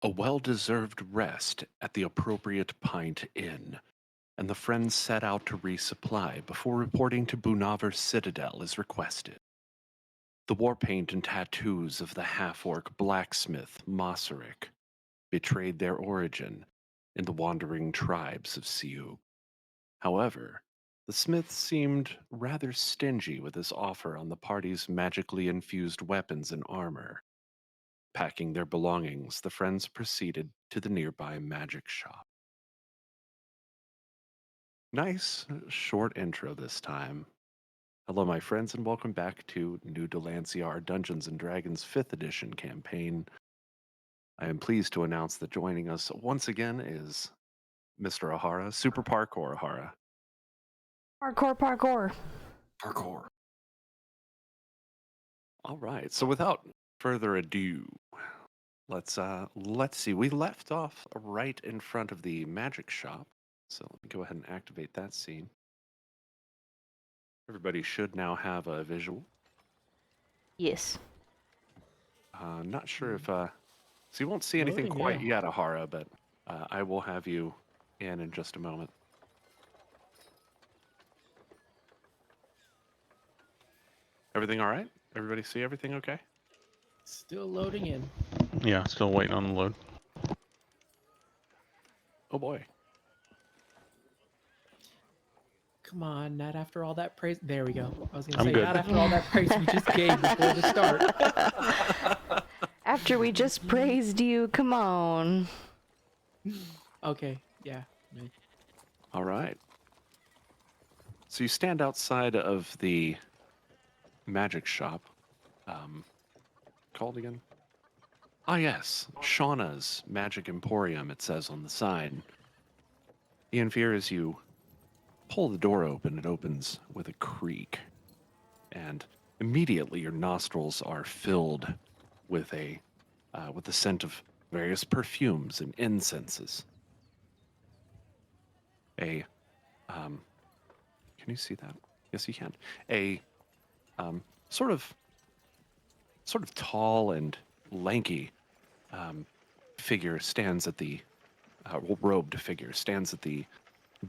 A well-deserved rest at the appropriate pint inn, and the friends set out to resupply before reporting to Bunahver Citadel as requested. The war paint and tattoos of the half-orc blacksmith Moseric betrayed their origin in the wandering tribes of Siu. However, the smith seemed rather stingy with his offer on the party's magically infused weapons and armor. Packing their belongings, the friends proceeded to the nearby magic shop. Nice, short intro this time. Hello, my friends, and welcome back to New Dalancia, our Dungeons and Dragons 5th Edition campaign. I am pleased to announce that joining us once again is Mr. Ahara, Super Parkour Ahara. Parkour, parkour. Parkour. All right, so without further ado, let's see. We left off right in front of the magic shop, so let me go ahead and activate that scene. Everybody should now have a visual. Yes. Not sure if so you won't see anything Loading, quite yeah. yet, Ahara, but I will have you in just a moment. Everything all right? Everybody see everything okay? Still loading in. Yeah, still waiting on the load. Oh boy. Come on, not after all that praise. There we go. I was going to I'm say, good. not after all that praise we just gave before the start. After we just praised you, come on. Okay, yeah. All right. So you stand outside of the magic shop. Called again? Ah, yes. Shauna's Magic Emporium, it says on the sign. Ianfyr, as you pull the door open, it opens with a creak. And immediately your nostrils are filled with with the scent of various perfumes and incenses. Can you see that? Yes, you can. A sort of tall and lanky figure stands at the robed figure stands at the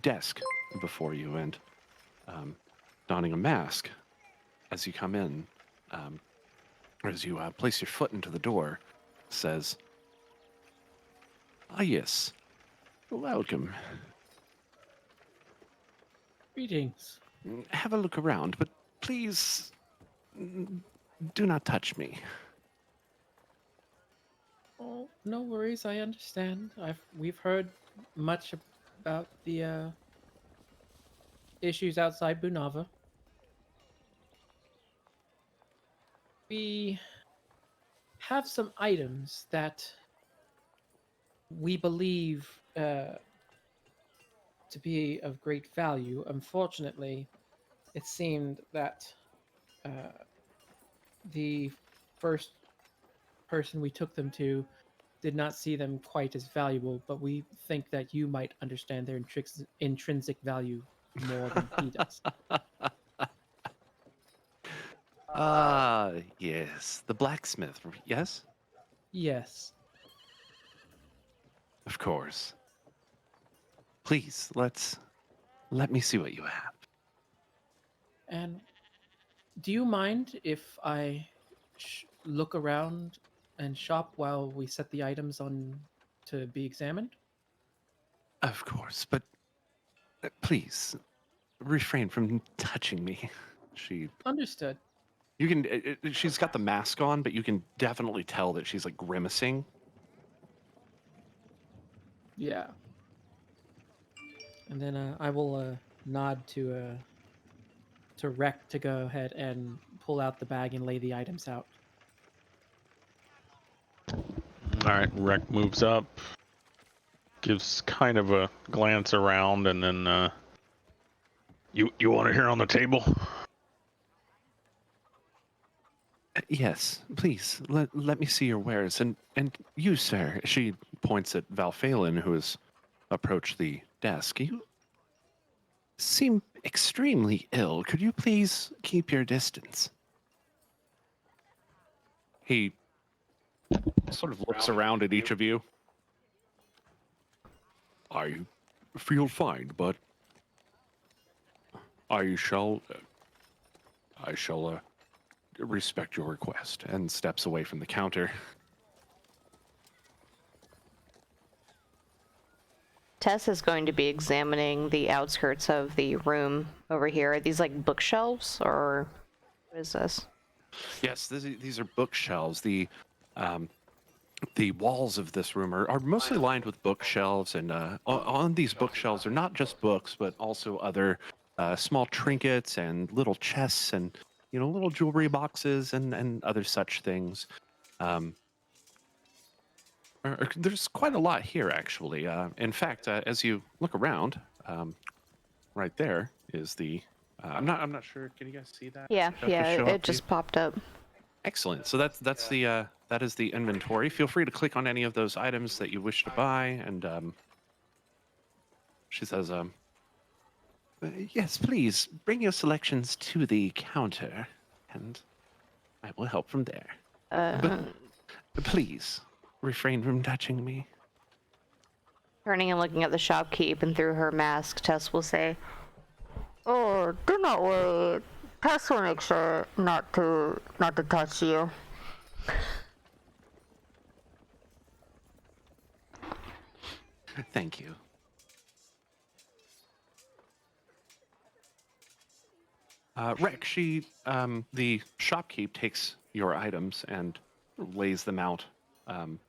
desk before you, and donning a mask as you come in, or as you place your foot into the door, says, "Ah, yes, welcome. Greetings. Have a look around, but please do not touch me." Oh, no worries. I understand. We've heard much about the issues outside Bunahver. We have some items that we believe to be of great value. Unfortunately, it seemed that the first person we took them to did not see them quite as valuable, but we think that you might understand their intrinsic value more than he does. Ah, yes, the blacksmith, yes? Yes. Of course. Please, let me see what you have. And do you mind if I look around and shop while we set the items on to be examined? Of course, but please refrain from touching me. She Understood. You can she's got the mask on, but you can definitely tell that she's like grimacing. Yeah. And then I will nod to Rec to go ahead and pull out the bag and lay the items out. All right, Rec moves up, gives kind of a glance around, and then you want it here on the table? Yes, please let me see your wares, and you, sir. She points at Valphalin, who has approached the desk. You seem extremely ill. Could you please keep your distance? He sort of looks around at each of you, I feel fine, but I shall respect your request, and steps away from the counter. Tess is going to be examining the outskirts of the room over here. Are these like bookshelves, or what is this? Yes, these are bookshelves. The walls of this room are mostly lined with bookshelves, and on these bookshelves are not just books, but also other small trinkets and little chests and little jewelry boxes and other such things. Um, there's quite a lot here, actually. In fact, as you look around, right there is the. I'm not sure. Can you guys see that? Yeah, Did that yeah, show it up to you? just popped up. Excellent. So that's the that is the inventory. Feel free to click on any of those items that you wish to buy, and she says, yes, please bring your selections to the counter, and I will help from there. Uh, But please refrain from touching me. Turning and looking at the shopkeep, and through her mask, Tess will say, "Oh, do not worry. Tess will make sure not to touch you." Thank you. Rex, the shopkeep takes your items and lays them out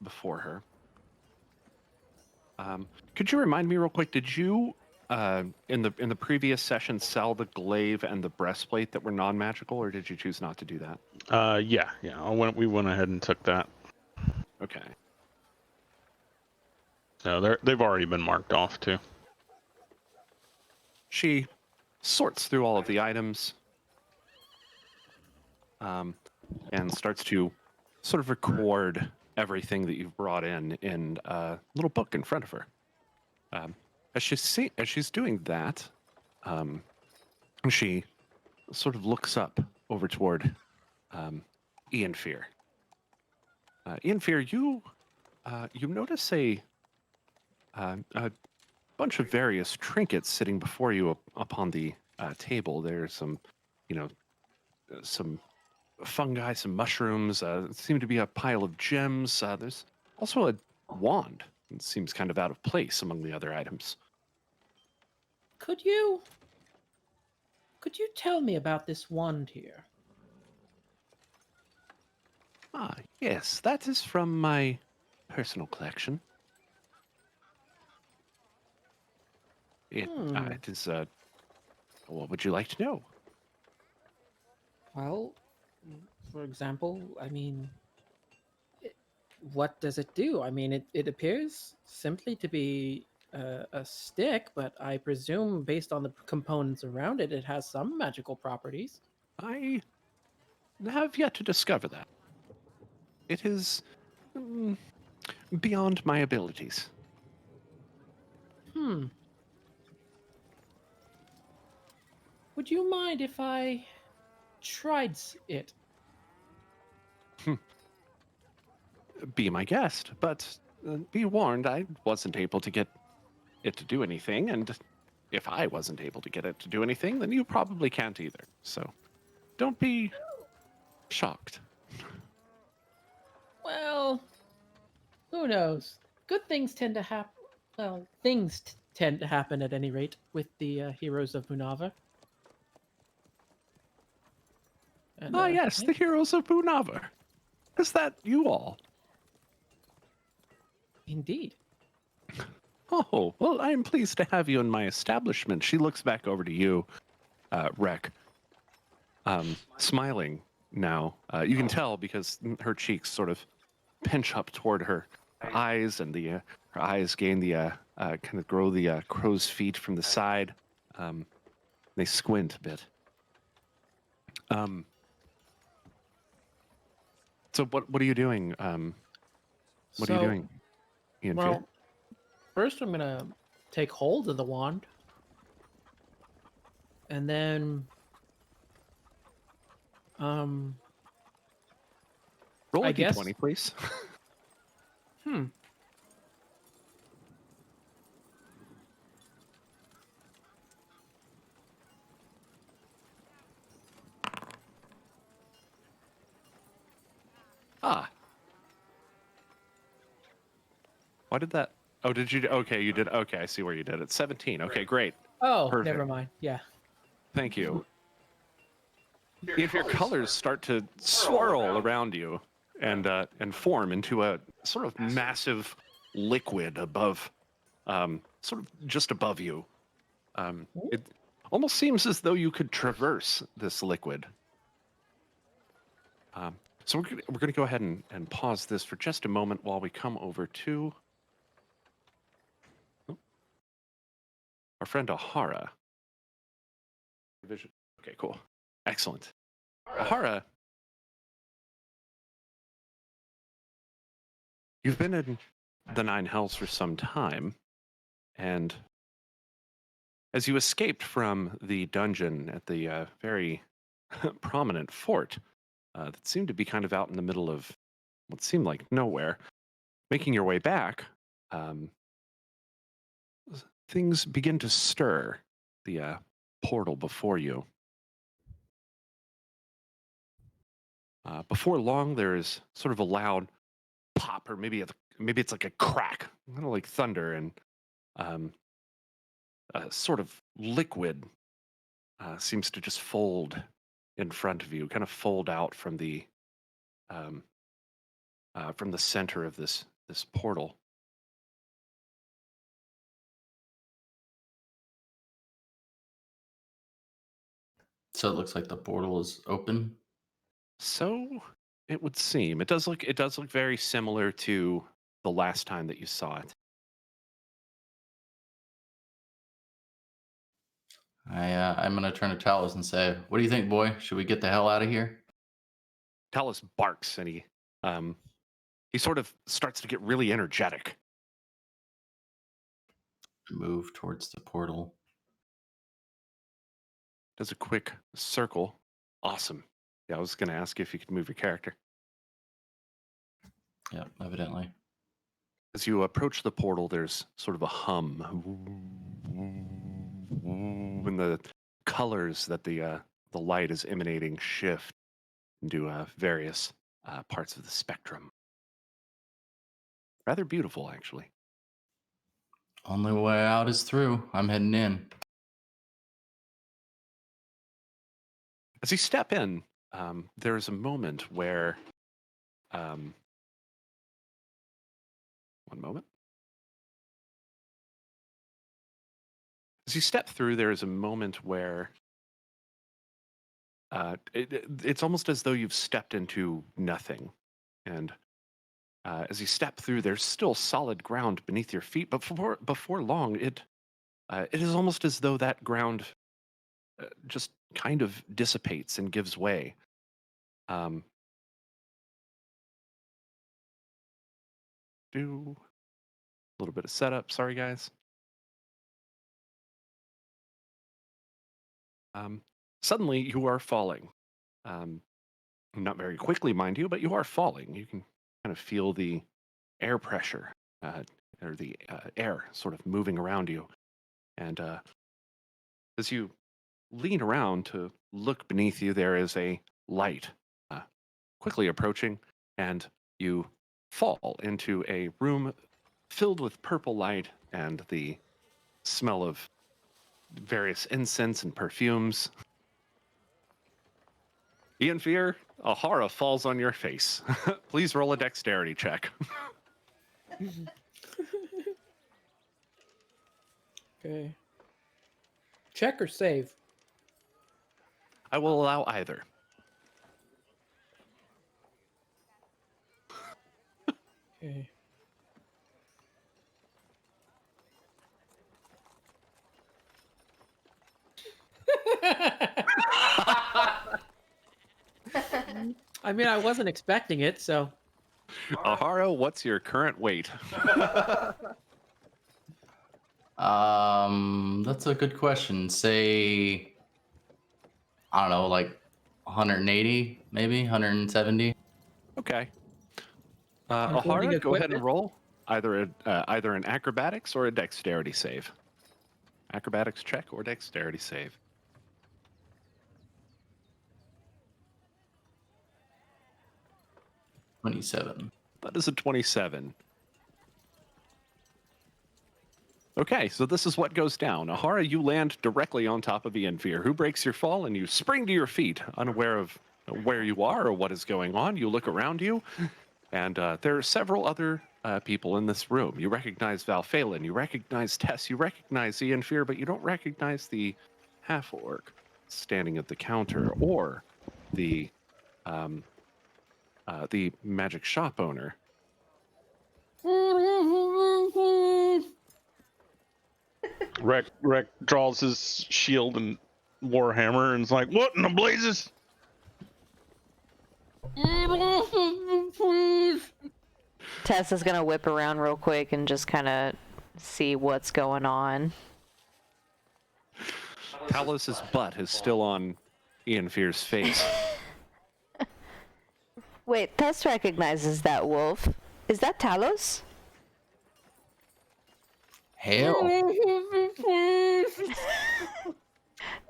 before her. Could you remind me real quick? Did you in the previous session sell the glaive and the breastplate that were non-magical, or did you choose not to do that? Yeah. We went ahead and took that. Okay. No, they've already been marked off too. She sorts through all of the items and starts to sort of record everything that you've brought in a little book in front of her. As she's doing that, she sort of looks up over toward Ianfyr. Ianfyr, you notice a bunch of various trinkets sitting before you upon the table. There's some, some fungi, some mushrooms. Seem to be a pile of gems. There's also a wand. It seems kind of out of place among the other items. Could you tell me about this wand here? Ah, yes, that is from my personal collection. It is. What would you like to know? Well, for example, I mean, what does it do? I mean, it appears simply to be a stick, but I presume based on the components around it, it has some magical properties. I have yet to discover that. It is beyond my abilities. Hmm. Would you mind if I tried it? Be my guest, but be warned, I wasn't able to get it to do anything, and if I wasn't able to get it to do anything, then you probably can't either. So don't be shocked. Well, who knows? Good things tend to happen. Well, things tend to happen at any rate with the heroes of Bunahver. And, Yes, the heroes of Bunahver. Is that you all? Indeed. Oh, well, I am pleased to have you in my establishment. She looks back over to you, Rek, smiling now. You can tell because her cheeks sort of pinch up toward her eyes, and her eyes gain the kind of grow the crow's feet from the side. They squint a bit. So what are you doing? What are you doing, Ianfyr? Well, first I'm gonna take hold of the wand, and then Roll I a guess- d20, please. Ah. Why did that? Oh, did you? Okay, you did. Okay, I see where you did it. 17. Okay, great. Oh, Perfect. never mind. Yeah. Thank you. If your colors start to swirl around you and form into a sort of massive liquid above, sort of just above you, it almost seems as though you could traverse this liquid. So we're going to go ahead and pause this for just a moment while we come over to our friend Ahara. Okay, cool. Excellent. Ahara, you've been in the Nine Hells for some time, and as you escaped from the dungeon at the very prominent fort that seemed to be kind of out in the middle of what seemed like nowhere, making your way back, things begin to stir the portal before you. Before long, there is sort of a loud pop, or maybe it's like a crack, kind of like thunder, and a sort of liquid seems to just fold in front of you, kind of fold out from the center of this portal. So it looks like the portal is open. So it would seem. It does look very similar to the last time that you saw it. I'm gonna turn to Talos and say, "What do you think, boy? Should we get the hell out of here?" Talus barks and he sort of starts to get really energetic. Move towards the portal. Does a quick circle. Awesome. Yeah, I was going to ask you if you could move your character. Yep, evidently. As you approach the portal, there's sort of a hum, and the colors that the light is emanating shift into various parts of the spectrum. Rather beautiful, actually. Only way out is through. I'm heading in. As you step in, there is a moment where, one moment. As you step through, there is a moment where it's almost as though you've stepped into nothing. And as you step through, there's still solid ground beneath your feet. But before long, it is almost as though that ground just kind of dissipates and gives way. Do a little bit of setup. Sorry, guys. Suddenly, you are falling. Not very quickly, mind you, but you are falling. You can kind of feel the air pressure, or the air sort of moving around you. And as you lean around to look beneath you, there is a light quickly approaching, and you fall into a room filled with purple light and the smell of various incense and perfumes. Ianfyr, Ahara falls on your face. Please roll a dexterity check. Okay. Check or save? I will allow either. Okay. I mean, I wasn't expecting it, so. Ahara, what's your current weight? That's a good question. Say, I don't know, like 180, maybe 170. Okay. Including Ahara, go ahead and equipment? roll either an acrobatics or a dexterity save. Acrobatics check or dexterity save. 27. That is a 27. Okay, so this is what goes down. Ahara, you land directly on top of Ianfyr, who breaks your fall, and you spring to your feet, unaware of where you are or what is going on. You look around you, and there are several other people in this room. You recognize Valphalin, you recognize Tess, you recognize Ianfyr, but you don't recognize the half-orc standing at the counter, or the magic shop owner. Rek draws his shield and warhammer and is like, "What in the blazes?" Tess is gonna whip around real quick and just kind of see what's going on. Talos's butt is still on Ianfyr's face. Wait, Tess recognizes that wolf. Is that Talos? Hell.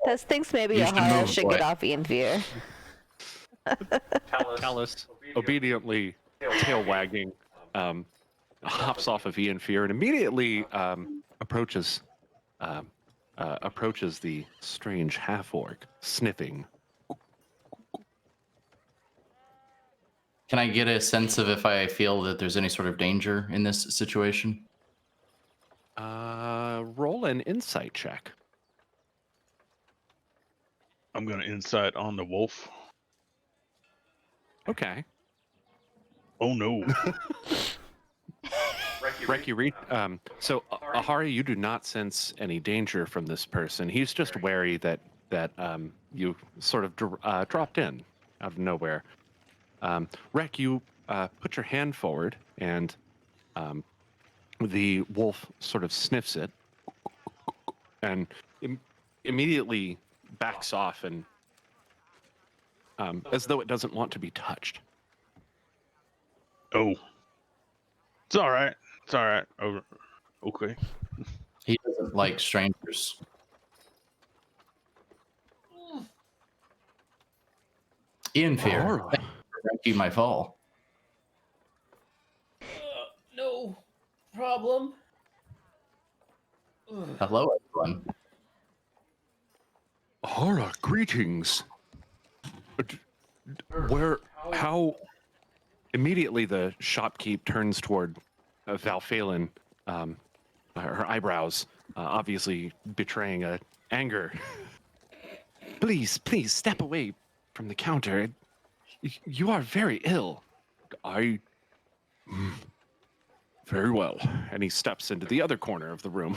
Tess thinks maybe You should Ahara move, should boy. get off Ianfyr. Talos obediently, tail wagging, hops off of Ianfyr and immediately approaches the strange half-orc, sniffing. Can I get a sense of if I feel that there's any sort of danger in this situation? Roll an insight check. I'm gonna insight on the wolf. Okay. Oh no. Rek, you read. So Ahara, you do not sense any danger from this person. He's just wary that you sort of dropped in out of nowhere. Rek, you put your hand forward, and the wolf sort of sniffs it, and immediately backs off, and as though it doesn't want to be touched. Oh. It's all right. It's all right. Oh, okay. He doesn't like strangers. Ianfyr, Ahara. thank you for rescuing my fall. No problem. Hello, everyone. Ahara, greetings. How? Immediately, the shopkeep turns toward Valphalin, her eyebrows obviously betraying anger. Please, step away from the counter. You are very ill. Very well. And he steps into the other corner of the room.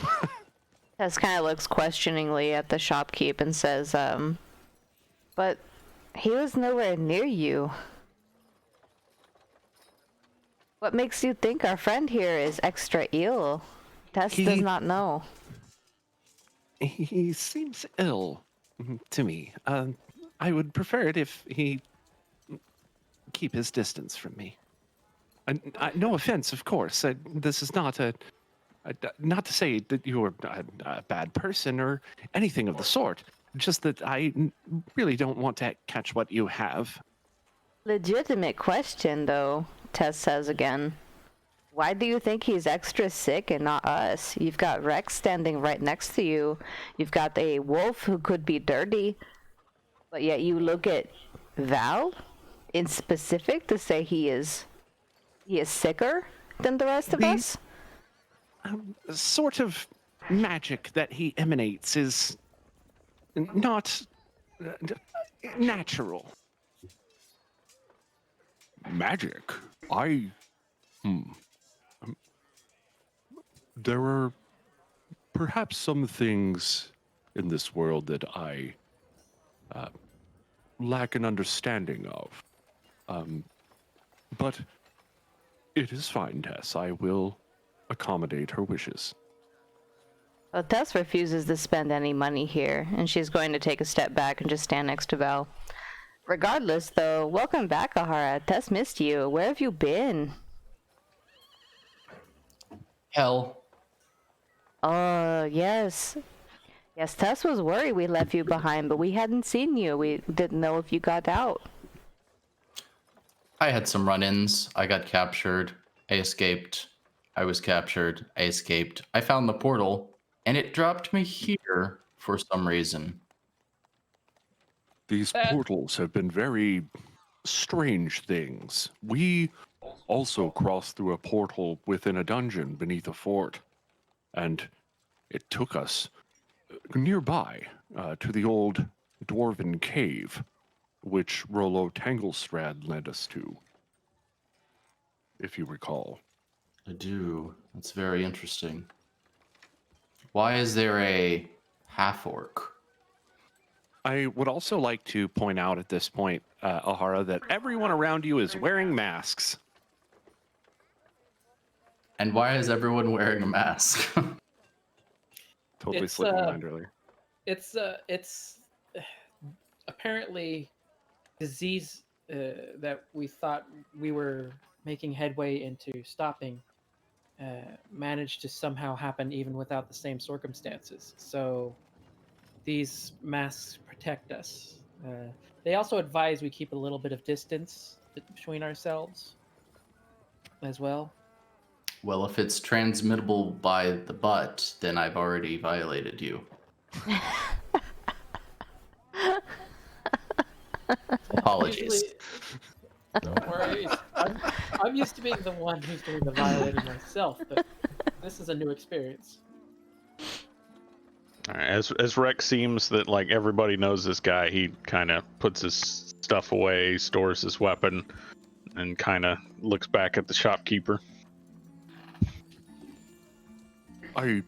Tess kind of looks questioningly at the shopkeep and says, but he was nowhere near you. What makes you think our friend here is extra ill? Tess does not know. He seems ill to me. I would prefer it if he keep his distance from me. No offense, of course. This is not not to say that you're a bad person or anything of the sort. Just that I really don't want to catch what you have. Legitimate question, though, Tess says again. Why do you think he's extra sick and not us? You've got Rex standing right next to you. You've got a wolf who could be dirty. But yet you look at Val in specific to say he is sicker than the rest of us? Sort of magic that he emanates is not natural. Magic? There are perhaps some things in this world that I lack an understanding of. But it is fine, Tess. I will accommodate her wishes. Well, Tess refuses to spend any money here, and she's going to take a step back and just stand next to Val. Regardless, though, welcome back, Ahara. Tess missed you. Where have you been? Hell. Oh, yes. Yes, Tess was worried we left you behind, but we hadn't seen you. We didn't know if you got out. I had some run-ins. I got captured. I escaped. I was captured. I escaped. I found the portal, and it dropped me here for some reason. These That- portals have been very strange things. We also crossed through a portal within a dungeon beneath a fort, and it took us nearby to the old dwarven cave, which Rollo Tanglestrad led us to, if you recall. I do. That's very interesting. Why is there a half-orc? I would also like to point out at this point, Ahara, that everyone around you is wearing masks. And why is everyone wearing a mask? Totally It's, slipped my mind earlier. It's apparently disease that we thought we were making headway into stopping managed to somehow happen even without the same circumstances. So these masks protect us. They also advise we keep a little bit of distance between ourselves as well. Well, if it's transmittable by the butt, then I've already violated you. Apologies. Usually, don't worry. I'm used to being the one who's doing the violating myself, but this is a new experience. All right, as Rex seems that like everybody knows this guy, he kind of puts his stuff away, stores his weapon, and kind of looks back at the shopkeeper. I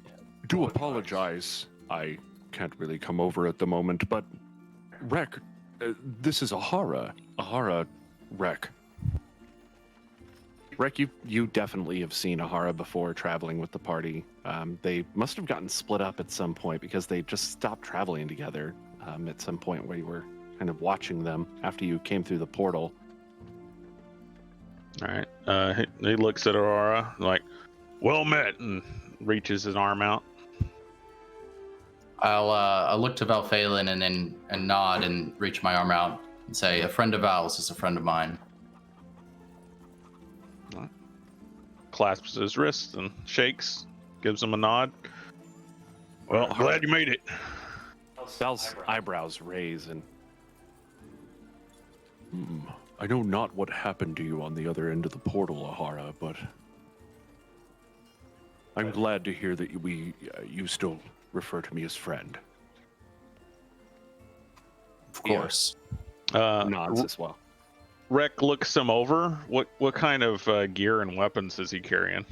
do apologize. I can't really come over at the moment, but Rek, this is Ahara. Ahara, Rek. Rek, you definitely have seen Ahara before traveling with the party. They must have gotten split up at some point because they just stopped traveling together at some point where you were kind of watching them after you came through the portal. All right, he looks at Aurora like, "Well met," and reaches his arm out. I'll look to Valphalin and nod and reach my arm out and say, "A friend of Val's is a friend of mine." Clasps his wrist and shakes, gives him a nod. Well, glad you made it. Val's eyebrows raise and... I know not what happened to you on the other end of the portal, Ahara, but I'm glad to hear that you still refer to me as friend. Of course. Nods as well. Rek looks him over. What kind of gear and weapons is he carrying?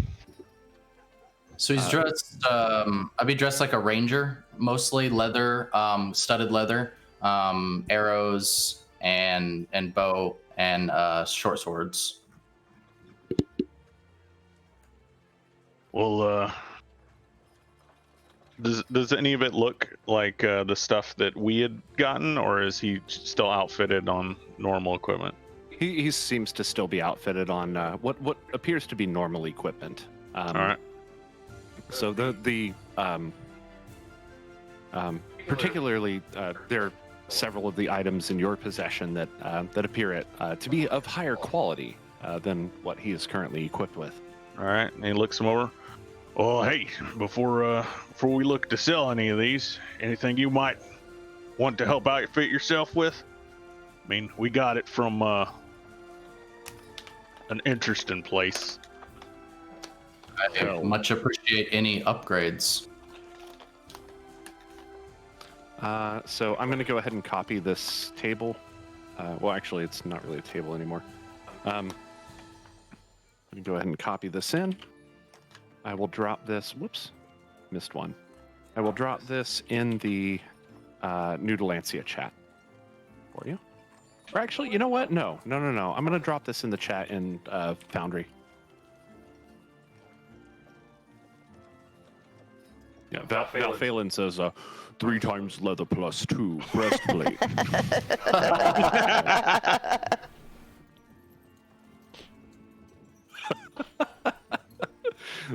So he's dressed. I'd be dressed like a ranger, mostly leather, studded leather, arrows and bow and short swords. Well, does any of it look like the stuff that we had gotten, or is he still outfitted on normal equipment? He seems to still be outfitted on what appears to be normal equipment. All right. So particularly there are several of the items in your possession that appear to be of higher quality than what he is currently equipped with. All right. And he looks him over. Well, hey, before we look to sell any of these, anything you might want to help outfit yourself with? I mean, we got it from an interesting place. I much appreciate any upgrades. So I'm going to go ahead and copy this table. Well, actually, it's not really a table anymore. I'm going to go ahead and copy this in. I will drop this. Whoops, missed one. I will drop this in the new Dalancia chat for you. Or actually, you know what? No. I'm going to drop this in the chat in Foundry. Yeah, Valphalin says 3 times leather plus 2 breastplate.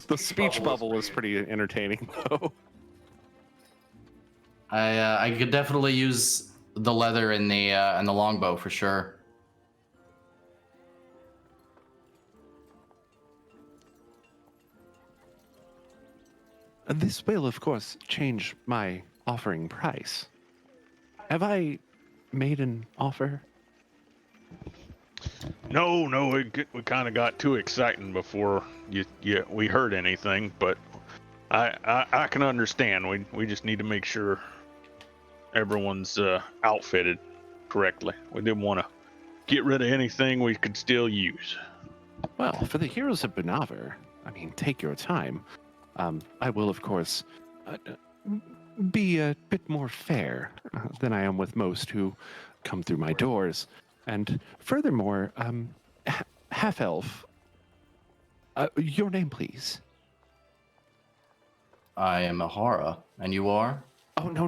The speech bubble was pretty entertaining, though. I could definitely use the leather and the longbow for sure. This will, of course, change my offering price. Have I made an offer? No, we kind of got too exciting before we heard anything, but I can understand. We just need to make sure everyone's outfitted correctly. We didn't want to get rid of anything we could still use. Well, for the heroes of Bunahver, I mean, take your time. I will, of course, be a bit more fair than I am with most who come through my doors. And furthermore, half-elf, your name, please. I am Ahara, and you are? Oh, no.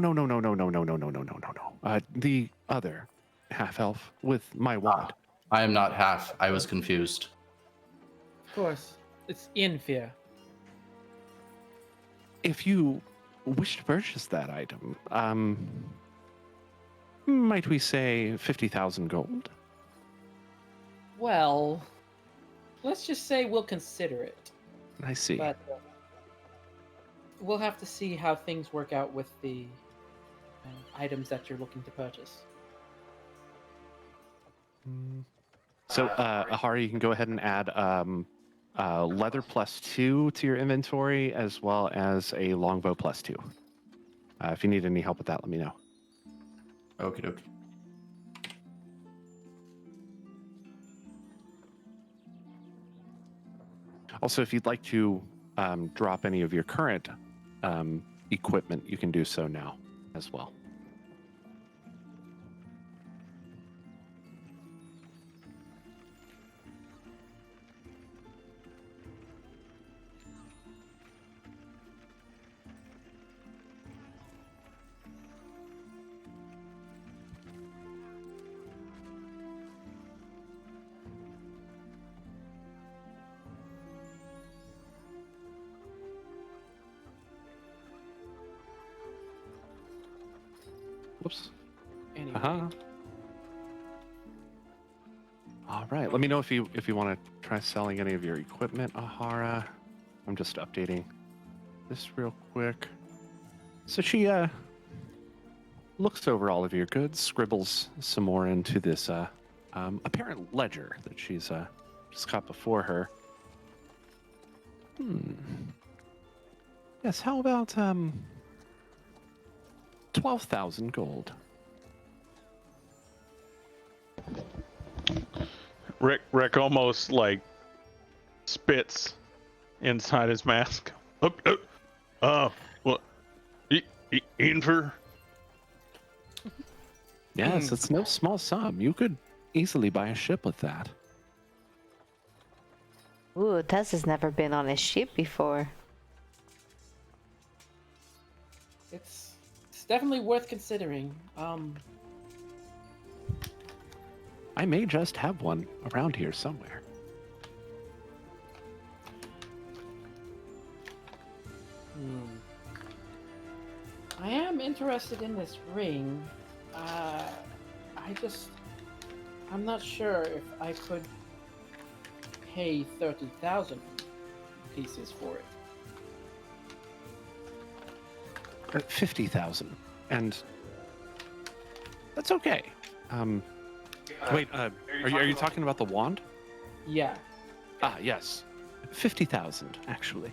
The other half-elf with my wand. I am not half. I was confused. Of course, it's Ianfyr. If you wish to purchase that item, might we say 50,000 gold? Well, let's just say we'll consider it. I see. But we'll have to see how things work out with the items that you're looking to purchase. So, Ahara, you can go ahead and add leather +2 to your inventory, as well as a longbow +2. If you need any help with that, let me know. Okie dokie. Also, if you'd like to drop any of your current equipment, you can do so now as well. Whoops. Anyway, All right. Let me know if you want to try selling any of your equipment, Ahara. I'm just updating this real quick. So she looks over all of your goods, scribbles some more into this apparent ledger that she's just got before her. Yes. How about 12,000 gold? Rick almost like spits inside his mask. Well, Ianfyr? Yes, it's no small sum. You could easily buy a ship with that. Ooh, Tess has never been on a ship before. it's definitely worth considering. I may just have one around here somewhere. I am interested in this ring. I'm not sure if I could pay 30,000 pieces for it. 50,000, and that's okay. Wait, are you talking about the wand? Yeah. Ah, yes, 50,000 actually.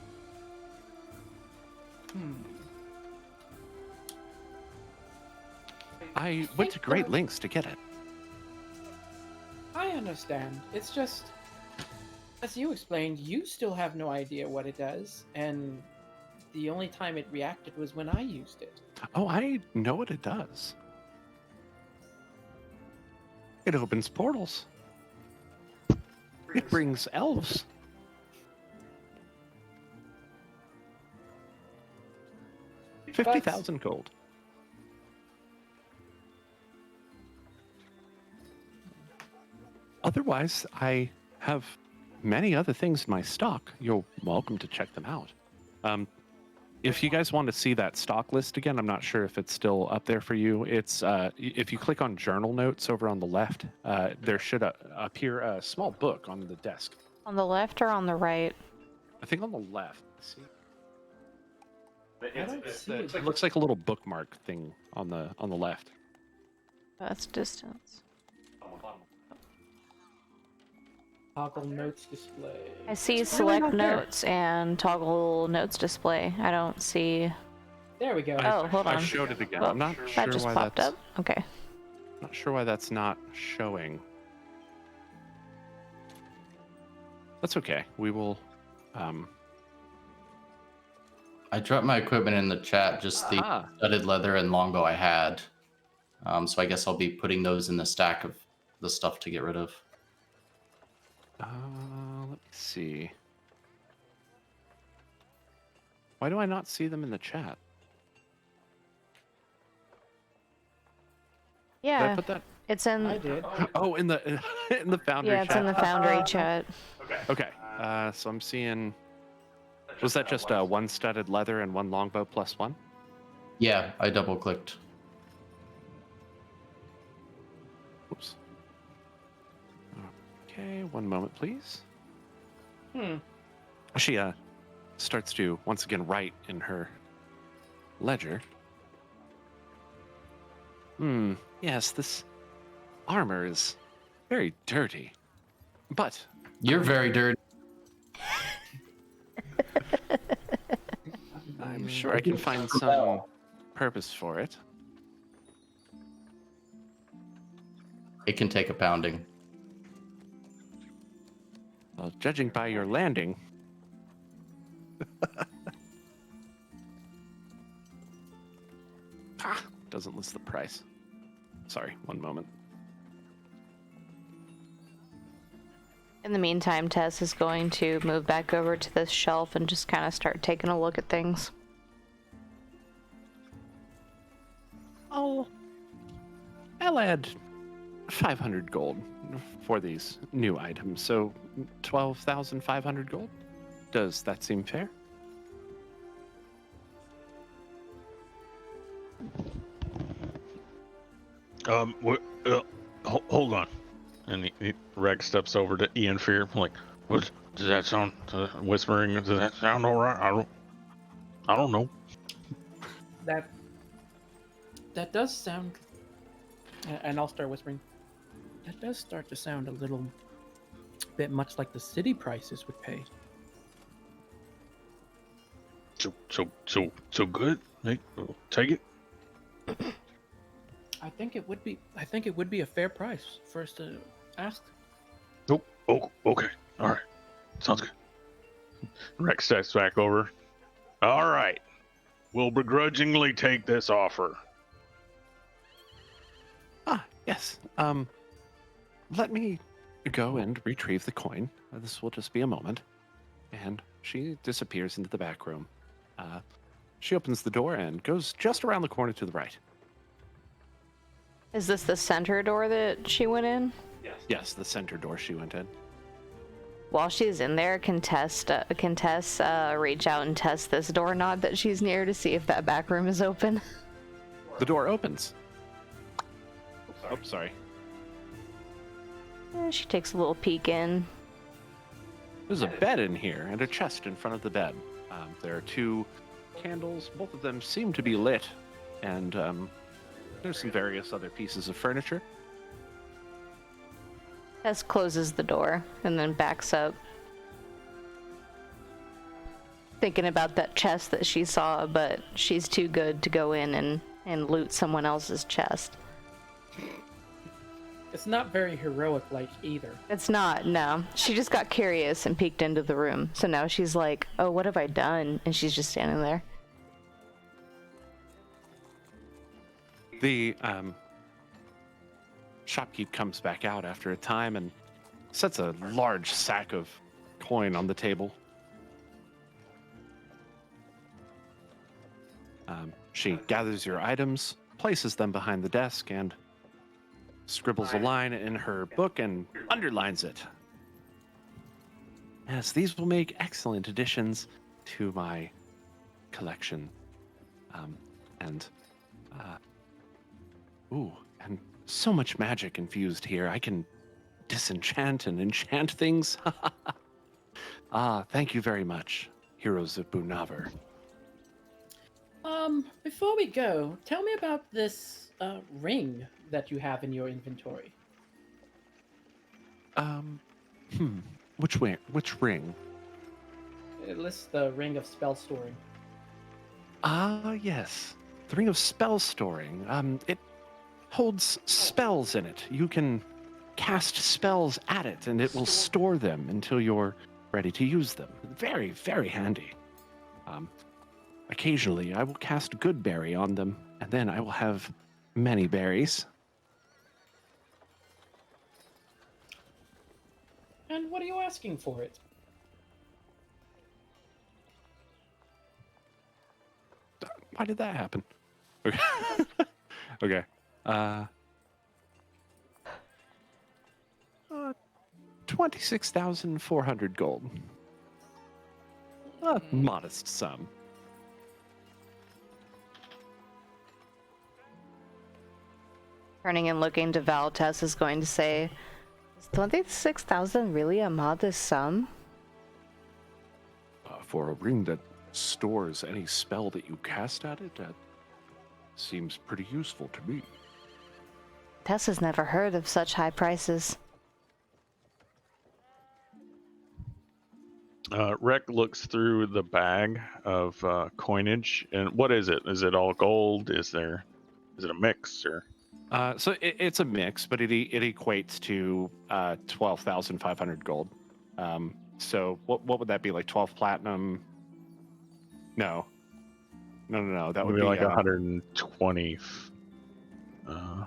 I went to great lengths to get it. I understand. It's just, as you explained, you still have no idea what it does, and the only time it reacted was when I used it. Oh, I know what it does. It opens portals. It brings elves. But 50,000 gold. Otherwise, I have many other things in my stock. You're welcome to check them out. If you guys want to see that stock list again, I'm not sure if it's still up there for you. It's if you click on journal notes over on the left, there should appear a small book on the desk. On the left or on the right? I think on the left. Let's see. It looks like a little bookmark thing on the left. That's distance. Toggle notes display. I see Really select not there. notes and toggle notes display. I don't see. There we go. Oh, hold I on. showed it again. Well, I'm not that sure just why popped that's up. Okay. not sure why that's not showing. That's okay. We will. I dropped my equipment in the chat, just the Ah. studded leather and longbow I had. So I guess I'll be putting those in the stack of the stuff to get rid of. Let me see. Why do I not see them in the chat? Did I Yeah, put that? it's in. I did. Oh, in the in the Foundry Yeah, it's chat. in the Foundry chat. Okay. So I'm seeing. Was that just one studded leather and one longbow plus one? Yeah, I double clicked. Oops. Okay, one moment, please. She starts to once again write in her ledger. Yes, this armor is very dirty, but You're very dirty. I'm sure I can find some purpose for it. It can take a pounding. Well, judging by your landing. Doesn't list the price. Sorry, one moment. In the meantime, Tess is going to move back over to this shelf and just kind of start taking a look at things. I'll add 500 gold for these new items, so 12,500 gold. Does that seem fair? Hold on. And Rex steps over to Ianfyr. Like, what does that sound? Whispering. Does that sound all right? I don't know. That does sound. And I'll start whispering. That does start to sound a little bit much like the city prices would pay. So good. Hey, take it. I think it would be a fair price for us to ask. Oh, okay. All right. Sounds good. Rex steps back over. All right. We'll begrudgingly take this offer. Yes. Let me go and retrieve the coin. This will just be a moment. And she disappears into the back room. She opens the door and goes just around the corner to the right. Is this the center door that she went in? Yes, the center door she went in. While she's in there, can Tess reach out and test this doorknob that she's near to see if that back room is open? The door opens. Oh, sorry. She takes a little peek in. There's a bed in here and a chest in front of the bed. There are two candles. Both of them seem to be lit. And there's some various other pieces of furniture. Tess closes the door and then backs up. Thinking about that chest that she saw, but she's too good to go in and loot someone else's chest. It's not very heroic-like either. It's not, no. She just got curious and peeked into the room. So now she's like, oh, what have I done? And she's just standing there. The shopkeep comes back out after a time and sets a large sack of coin on the table. She gathers your items, places them behind the desk, and scribbles a line in her book and underlines it. Yes, these will make excellent additions to my collection. And so much magic infused here. I can disenchant and enchant things. Thank you very much, heroes of Bunahver. Before we go, tell me about this ring that you have in your inventory. Um, hmm. Which way? Which ring? It lists the ring of spell storing. Ah, yes. The ring of spell storing. It holds spells in it. You can cast spells at it, and it will store them until you're ready to use them. Very, very handy. Occasionally, I will cast Good Berry on them, and then I will have many berries. And what are you asking for it? Why did that happen? Okay. Okay. 26,400 gold. A modest sum. Turning and looking to Val, Tess is going to say, is 26,000 really a modest sum? For a ring that stores any spell that you cast at it, that seems pretty useful to me. Tess has never heard of such high prices. Rec looks through the bag of coinage, and what is it? Is it all gold? Is it a mix or? So it's a mix, but it equates to 12,500 gold. So what would that be, like 12 platinum? No. That would Maybe be like 120. I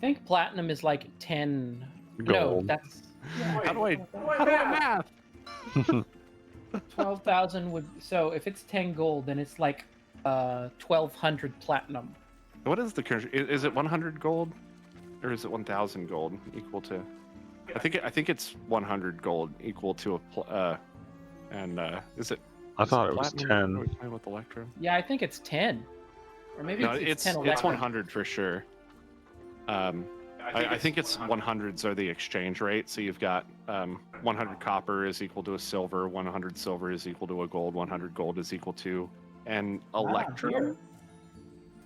think platinum is like 10. No, Gold. that's How do I math? 12,000 would. So if it's 10 gold, then it's like 1,200 platinum. What is the current? Is it 100 gold, or is it 1,000 gold equal to? I think it's 100 gold equal to is it? I is thought it was platinum? 10. Are we playing with Electro? Yeah, I think it's 10. Or maybe No, it's 10 it's electrum. 100 for sure. I think it's 100s are the exchange rate. So you've got 100 copper is equal to a silver, 100 silver is equal to a gold, 100 gold is equal to an Not on electrum. here.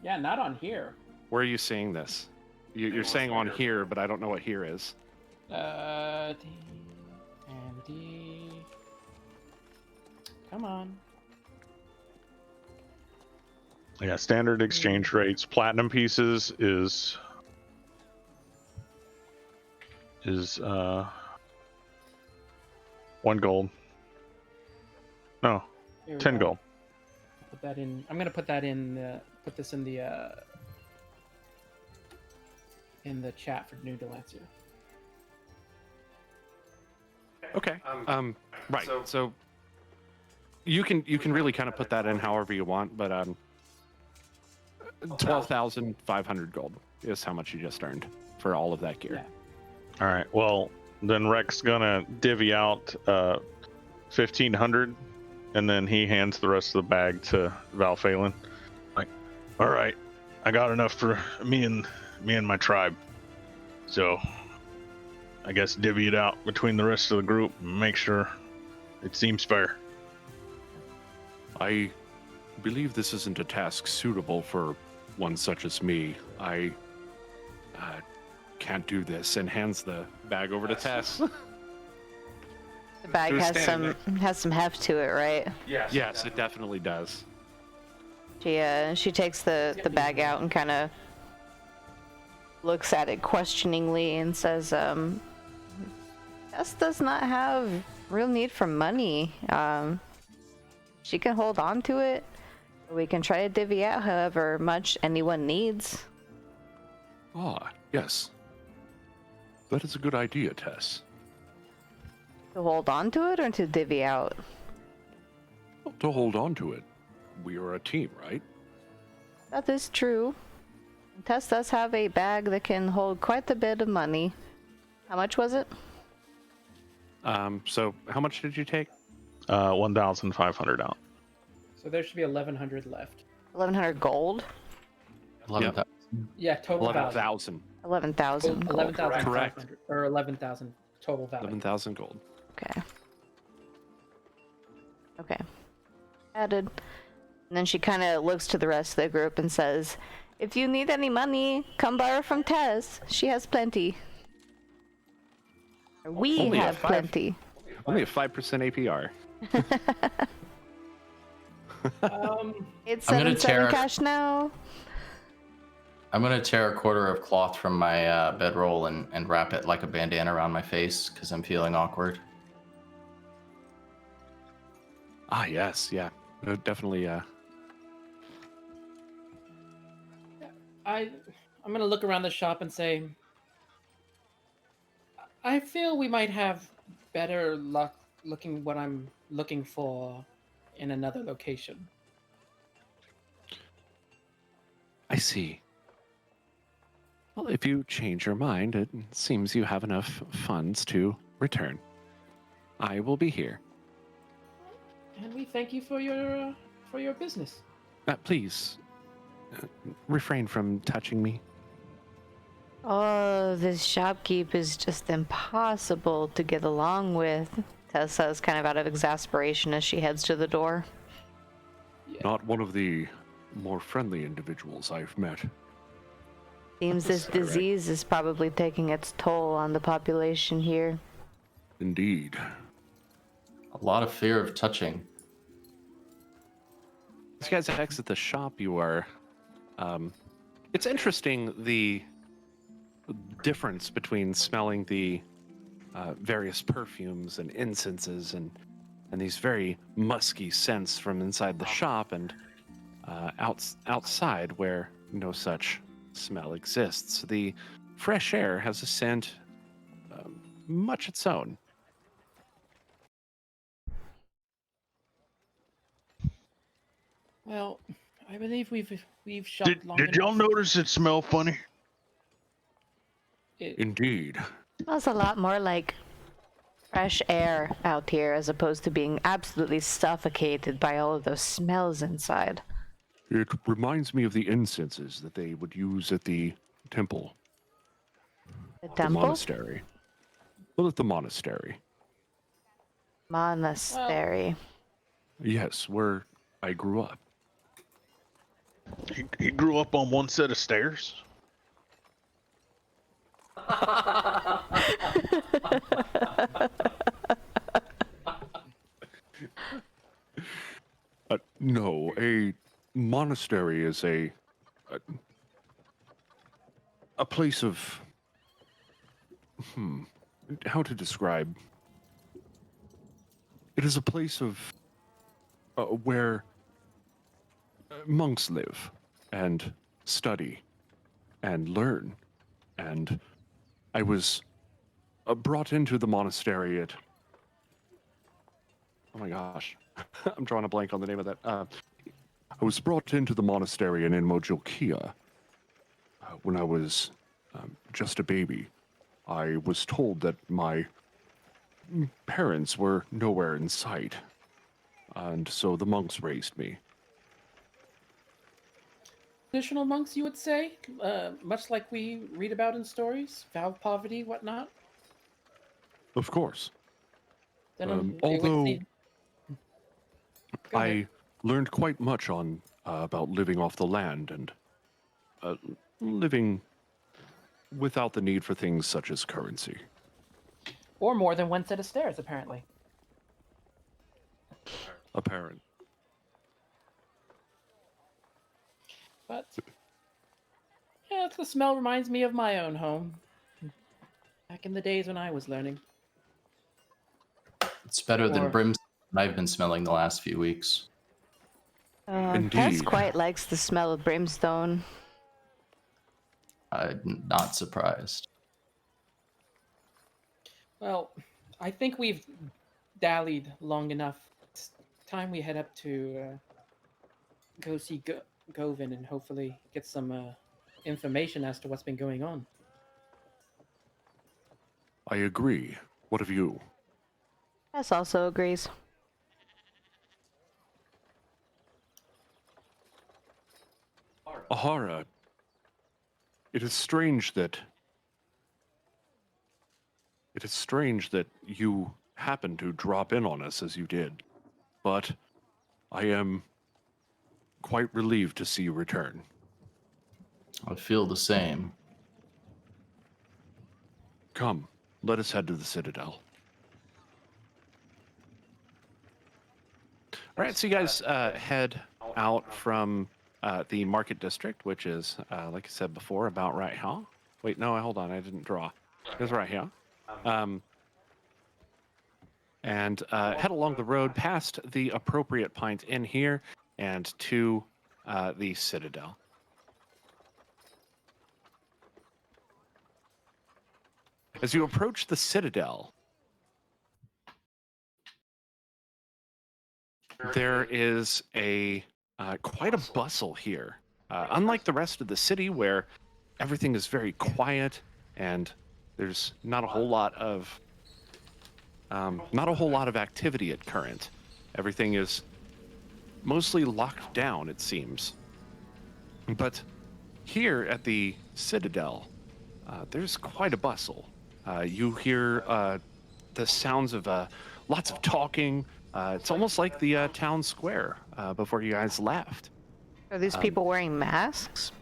Yeah, not on here. Where are you seeing this? You're saying on here, but I don't know what here is. D and D. Come on. Yeah, standard exchange rates. Platinum pieces is 1 gold. No, Here we 10 go. gold. Put that in. I'm gonna put that in. Put this in the chat for New Dalancia. Okay. Right. So you can really kind of put that in however you want, but 12,500 gold is how much you just earned for all of that gear. Yeah. All right. Well, then Rec's gonna divvy out 1,500, and then he hands the rest of the bag to Val Phelan. Like, all right, I got enough for me and my tribe. So, I guess divvy it out between the rest of the group and make sure it seems fair. I believe this isn't a task suitable for one such as me. I can't do this, and hands the bag over to Tess. The bag Who's has standing has some heft to it, right? Yes, it definitely does. She takes the bag out and kind of looks at it questioningly and says, Tess does not have real need for money. She can hold on to it, or we can try to divvy out however much anyone needs. Ah, yes. That is a good idea, Tess. To hold on to it or to divvy out? To hold on to it. We are a team, right? That is true. Tess does have a bag that can hold quite a bit of money. How much was it? So how much did you take? 1,500 out. So there should be 1,100 left. 1,100 gold? 11,000. Yeah, total value. 11,000. 11,000 gold. 11,500 or 11,000 total value. 11,000 gold. Okay. Okay. Added. And then she kind of looks to the rest of the group and says, "If you need any money, come borrow from Tess. She has plenty. We Only a have five. plenty." Only a 5% APR. It's I'm gonna 7-7 tear- cash now. I'm gonna tear a quarter of cloth from my bedroll and wrap it like a bandana around my face because I'm feeling awkward. Ah, yes, yeah. Definitely, I'm gonna look around the shop and say, I feel we might have better luck looking what I'm looking for in another location. I see. Well, if you change your mind, it seems you have enough funds to return. I will be here. And we thank you for your business. Please, refrain from touching me. Oh, this shopkeep is just impossible to get along with, Tess says, kind of out of exasperation as she heads to the door. Yeah. Not one of the more friendly individuals I've met. Seems this Sorry. disease is probably taking its toll on the population here. Indeed. A lot of fear of touching. As you guys exit the shop, you are. It's interesting the difference between smelling the various perfumes and incenses and these very musky scents from inside the shop and outside where no such smell exists. The fresh air has a scent much its own. Well, I believe we've shopped long Did y'all enough. notice it smelled funny? Indeed. Smells a lot more like fresh air out here as opposed to being absolutely suffocated by all of those smells inside. It reminds me of the incenses that they would use at the temple, The the temple? monastery. Well, at the monastery. Monastery. Yes, where I grew up. He grew up on one set of stairs. No, a monastery is a place of how to describe. It is a place of where monks live and study and learn. And I was brought into the monastery at. Oh my gosh, I'm drawing a blank on the name of that. I was brought into the monastery in Mojilkia when I was just a baby. I was told that my parents were nowhere in sight, and so the monks raised me. Traditional monks, you would say, much like we read about in stories, vow of poverty, whatnot. Of course. Then it would Although seem- Go ahead. I learned quite much on about living off the land and living without the need for things such as currency. Or more than one set of stairs, apparently. Apparent. But yeah, the smell reminds me of my own home. Back in the days when I was learning. It's better than Or- brimstone I've been smelling the last few weeks. Tess Indeed. quite likes the smell of brimstone. I'm not surprised. Well, I think we've dallied long enough. It's time we head up to go see Govin and hopefully get some information as to what's been going on. I agree. What of you? Tess also agrees. Ahara, it is strange that you happened to drop in on us as you did. But I am quite relieved to see you return. I feel the same. Come, let us head to the Citadel. All right, so you guys head out from the Market District, which is, like I said before, about right here. Wait, no, hold on, I didn't draw. It's right here. And head along the road past the appropriate pint in here and to the Citadel. As you approach the Citadel, there is a quite a bustle here. Unlike the rest of the city, where everything is very quiet and there's not a whole lot of activity at current. Everything is mostly locked down, it seems. But here at the Citadel, there's quite a bustle. You hear the sounds of lots of talking. It's almost like the town square before you guys left. Are these people wearing masks?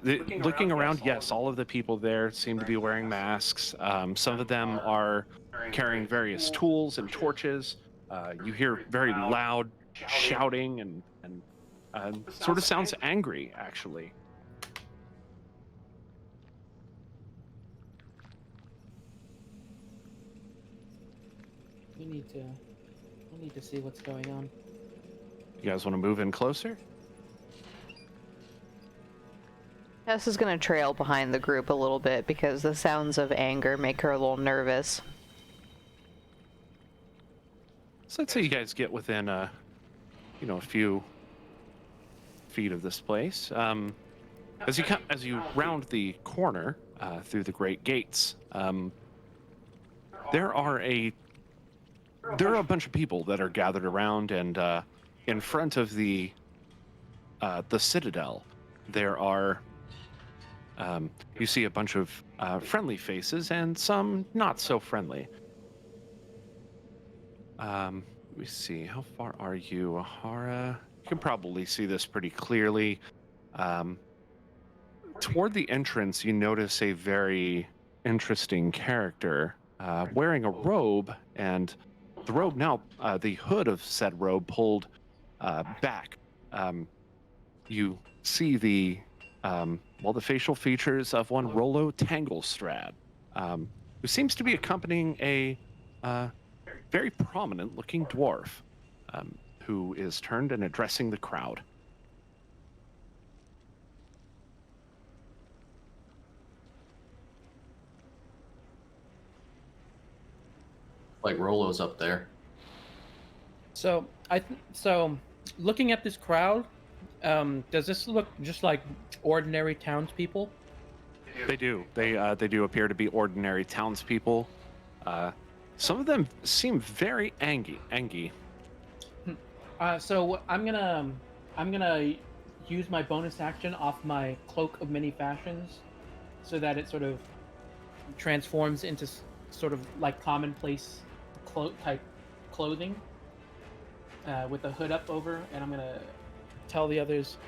Looking around, yes, all of the people there seem to be wearing masks. Some of them are carrying various tools and torches. You hear very loud shouting and sort of sounds angry, actually. We need to see what's going on. You guys want to move in closer? Tess is going to trail behind the group a little bit because the sounds of anger make her a little nervous. So let's say you guys get within a few feet of this place. As you round the corner through the great gates, there are a bunch of people that are gathered around, and in front of the Citadel, there are you see a bunch of friendly faces and some not so friendly. Let me see, how far are you, Ahara? You can probably see this pretty clearly. Toward the entrance, you notice a very interesting character wearing a robe, and the robe now, the hood of said robe pulled back. You see the facial features of one Rollo Tanglestrad, who seems to be accompanying a very prominent-looking dwarf, who is turned and addressing the crowd. Like Rollo's up there. So looking at this crowd, does this look just like ordinary townspeople? They do. They do appear to be ordinary townspeople. Some of them seem very angry. So I'm gonna use my bonus action off my cloak of many fashions, so that it sort of transforms into sort of like commonplace type clothing, with the hood up over, and I'm gonna tell the others,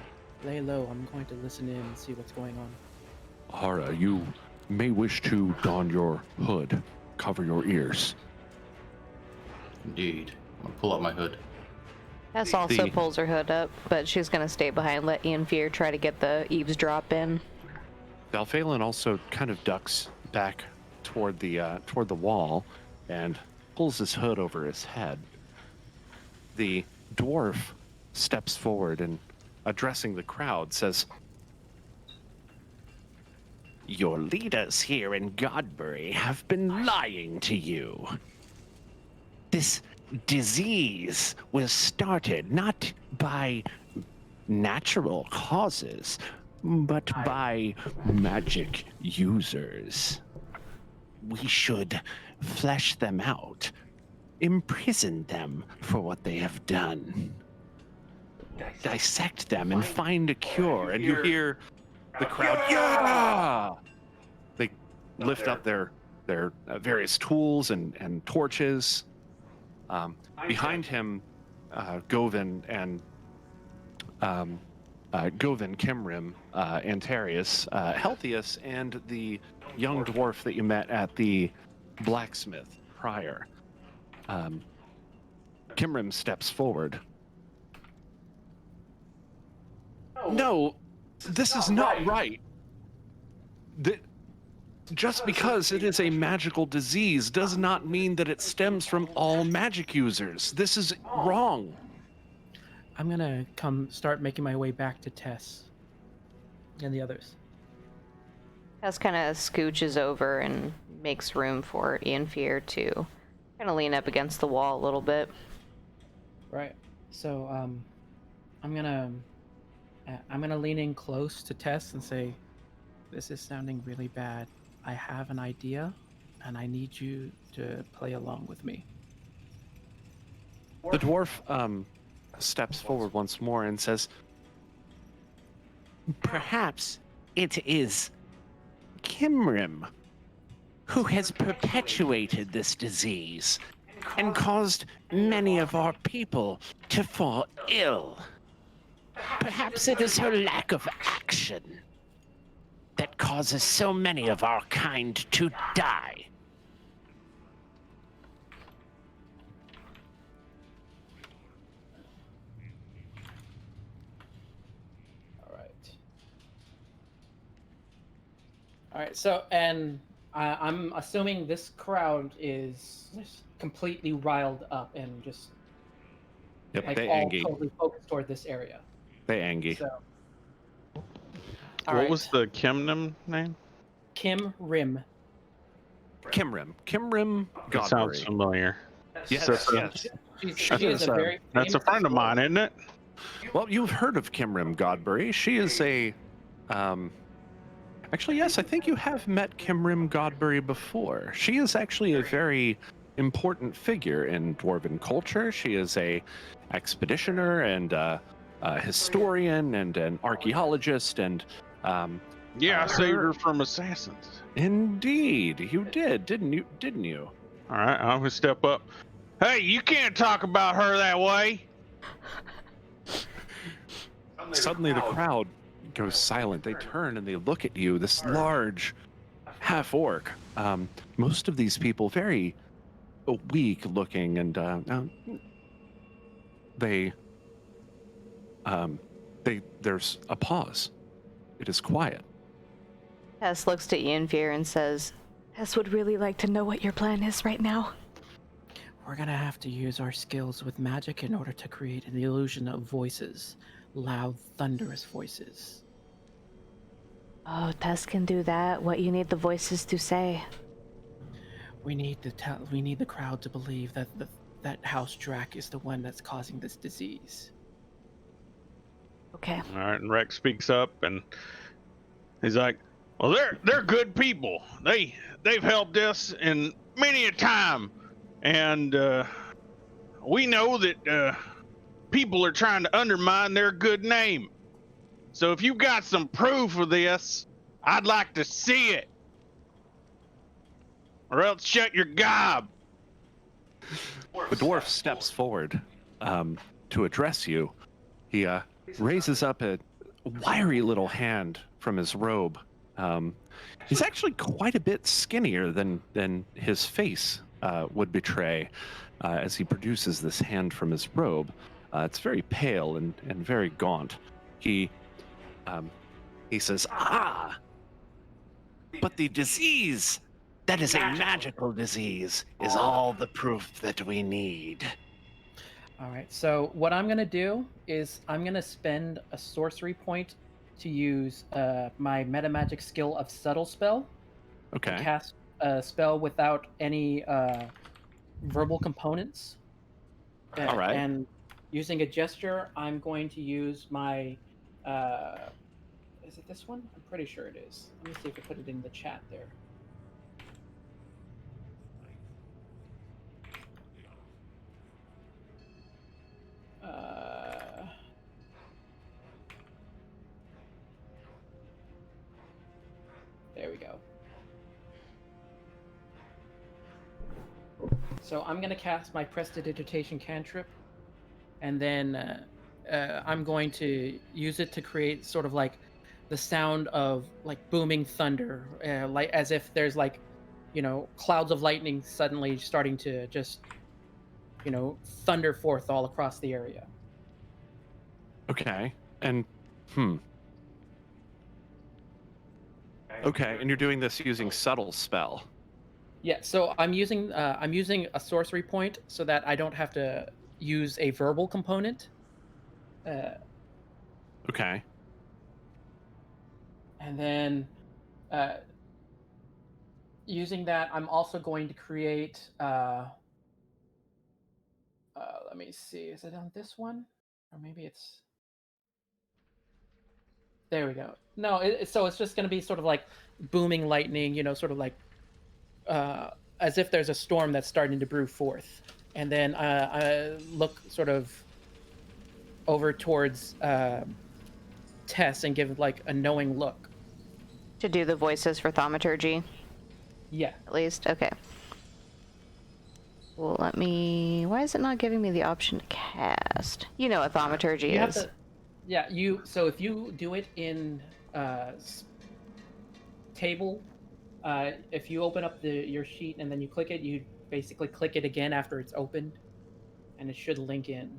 lay low. I'm going to listen in and see what's going on. Ahara, you may wish to don your hood, cover your ears. Indeed. I'll pull out my hood. Tess also pulls her hood up, but she's going to stay behind, let Ianfyr try to get the eavesdrop in. Valphalin also kind of ducks back toward the wall and pulls his hood over his head. The dwarf steps forward and, addressing the crowd, says, "Your leaders here in Godbury have been lying to you. This disease was started not by natural causes, but by magic users. We should flesh them out, imprison them for what they have done, dissect them and find a cure." And you hear the crowd, "Yeah!" They lift up their various tools and torches. Behind him, Govin and Govin, Kimrim, Antarius, Healthius, and the young dwarf that you met at the blacksmith prior. Kimrim steps forward. No, this is not right. Just because it is a magical disease does not mean that it stems from all magic users. This is wrong. I'm gonna start making my way back to Tess and the others. Tess kind of scooches over and makes room for Ianfyr to kind of lean up against the wall a little bit. Right. So I'm gonna lean in close to Tess and say, "This is sounding really bad. I have an idea, and I need you to play along with me." The dwarf steps forward once more and says, Perhaps it is Kimrim who has perpetuated this disease and caused many of our people to fall ill. Perhaps it is her lack of action that causes so many of our kind to die. All right. So, and I'm assuming this crowd is just completely riled up and just "Yep, like they all Angie. totally focused toward this area. They Angie." So, What was the Kimnim name? Kim Rim? Kimrim. Kimrim That sounds Godbury. familiar. Yes, So- yes. She is a very That's a famous friend of mine, isn't it? Well, you've heard of Kimrim Godbury. She is a, actually, yes, I think you have met Kimrim Godbury before. She is actually a very important figure in dwarven culture. She is a expeditioner and a historian and an archaeologist and, Yeah, I saved her- her from assassins. indeed, you did, didn't you? Didn't you? All right, I'm gonna step up. Hey, you can't talk about her that way. Suddenly, the crowd goes silent. They turn and they look at you, this large half orc. Most of these people very weak looking, and there's a pause. It is quiet. Tess looks to Ianfyr and says, Tess would really like to know what your plan is right now. We're gonna have to use our skills with magic in order to create an illusion of voices, loud, thunderous voices. Oh, Tess can do that. What you need the voices to say. We need the crowd to believe that House Drach is the one that's causing this disease. Okay. All right, and Rex speaks up and he's like, "Well, they're good people. They've helped us in many a time, and we know that people are trying to undermine their good name. So if you got some proof of this, I'd like to see it, or else shut your gob." The dwarf steps forward to address you. He raises up a wiry little hand from his robe. He's actually quite a bit skinnier than his face would betray as he produces this hand from his robe. It's very pale and very gaunt. He says, Ah! But the disease, that is a magical disease, is all the proof that we need. All right, so what I'm gonna do is I'm gonna spend a sorcery point to use my metamagic skill of subtle spell to okay, cast a spell without any verbal components. All right. And using a gesture, I'm going to use my. Is it this one? I'm pretty sure it is. Let me see if I put it in the chat there. There we go. So I'm going to cast my Prestidigitation cantrip, and then I'm going to use it to create sort of like the sound of like booming thunder, like as if there's like, clouds of lightning suddenly starting to just, thunder forth all across the area. Okay. And Okay, and you're doing this using subtle spell. Yeah, so I'm using a sorcery point so that I don't have to use a verbal component. Okay. And then using that, I'm also going to create. Let me see. Is it on this one, or maybe it's? There we go. No, so it's just going to be sort of like booming lightning. Sort of like as if there's a storm that's starting to brew forth. And then I look sort of over towards Tess and give like a knowing look. To do the voices for thaumaturgy, Yeah. at least? Okay. Well, let me... Why is it not giving me the option to cast? You know what thaumaturgy You is. have to, yeah, so if you do it in table, if you open up your sheet and then you click it, you basically click it again after it's opened, and it should link in.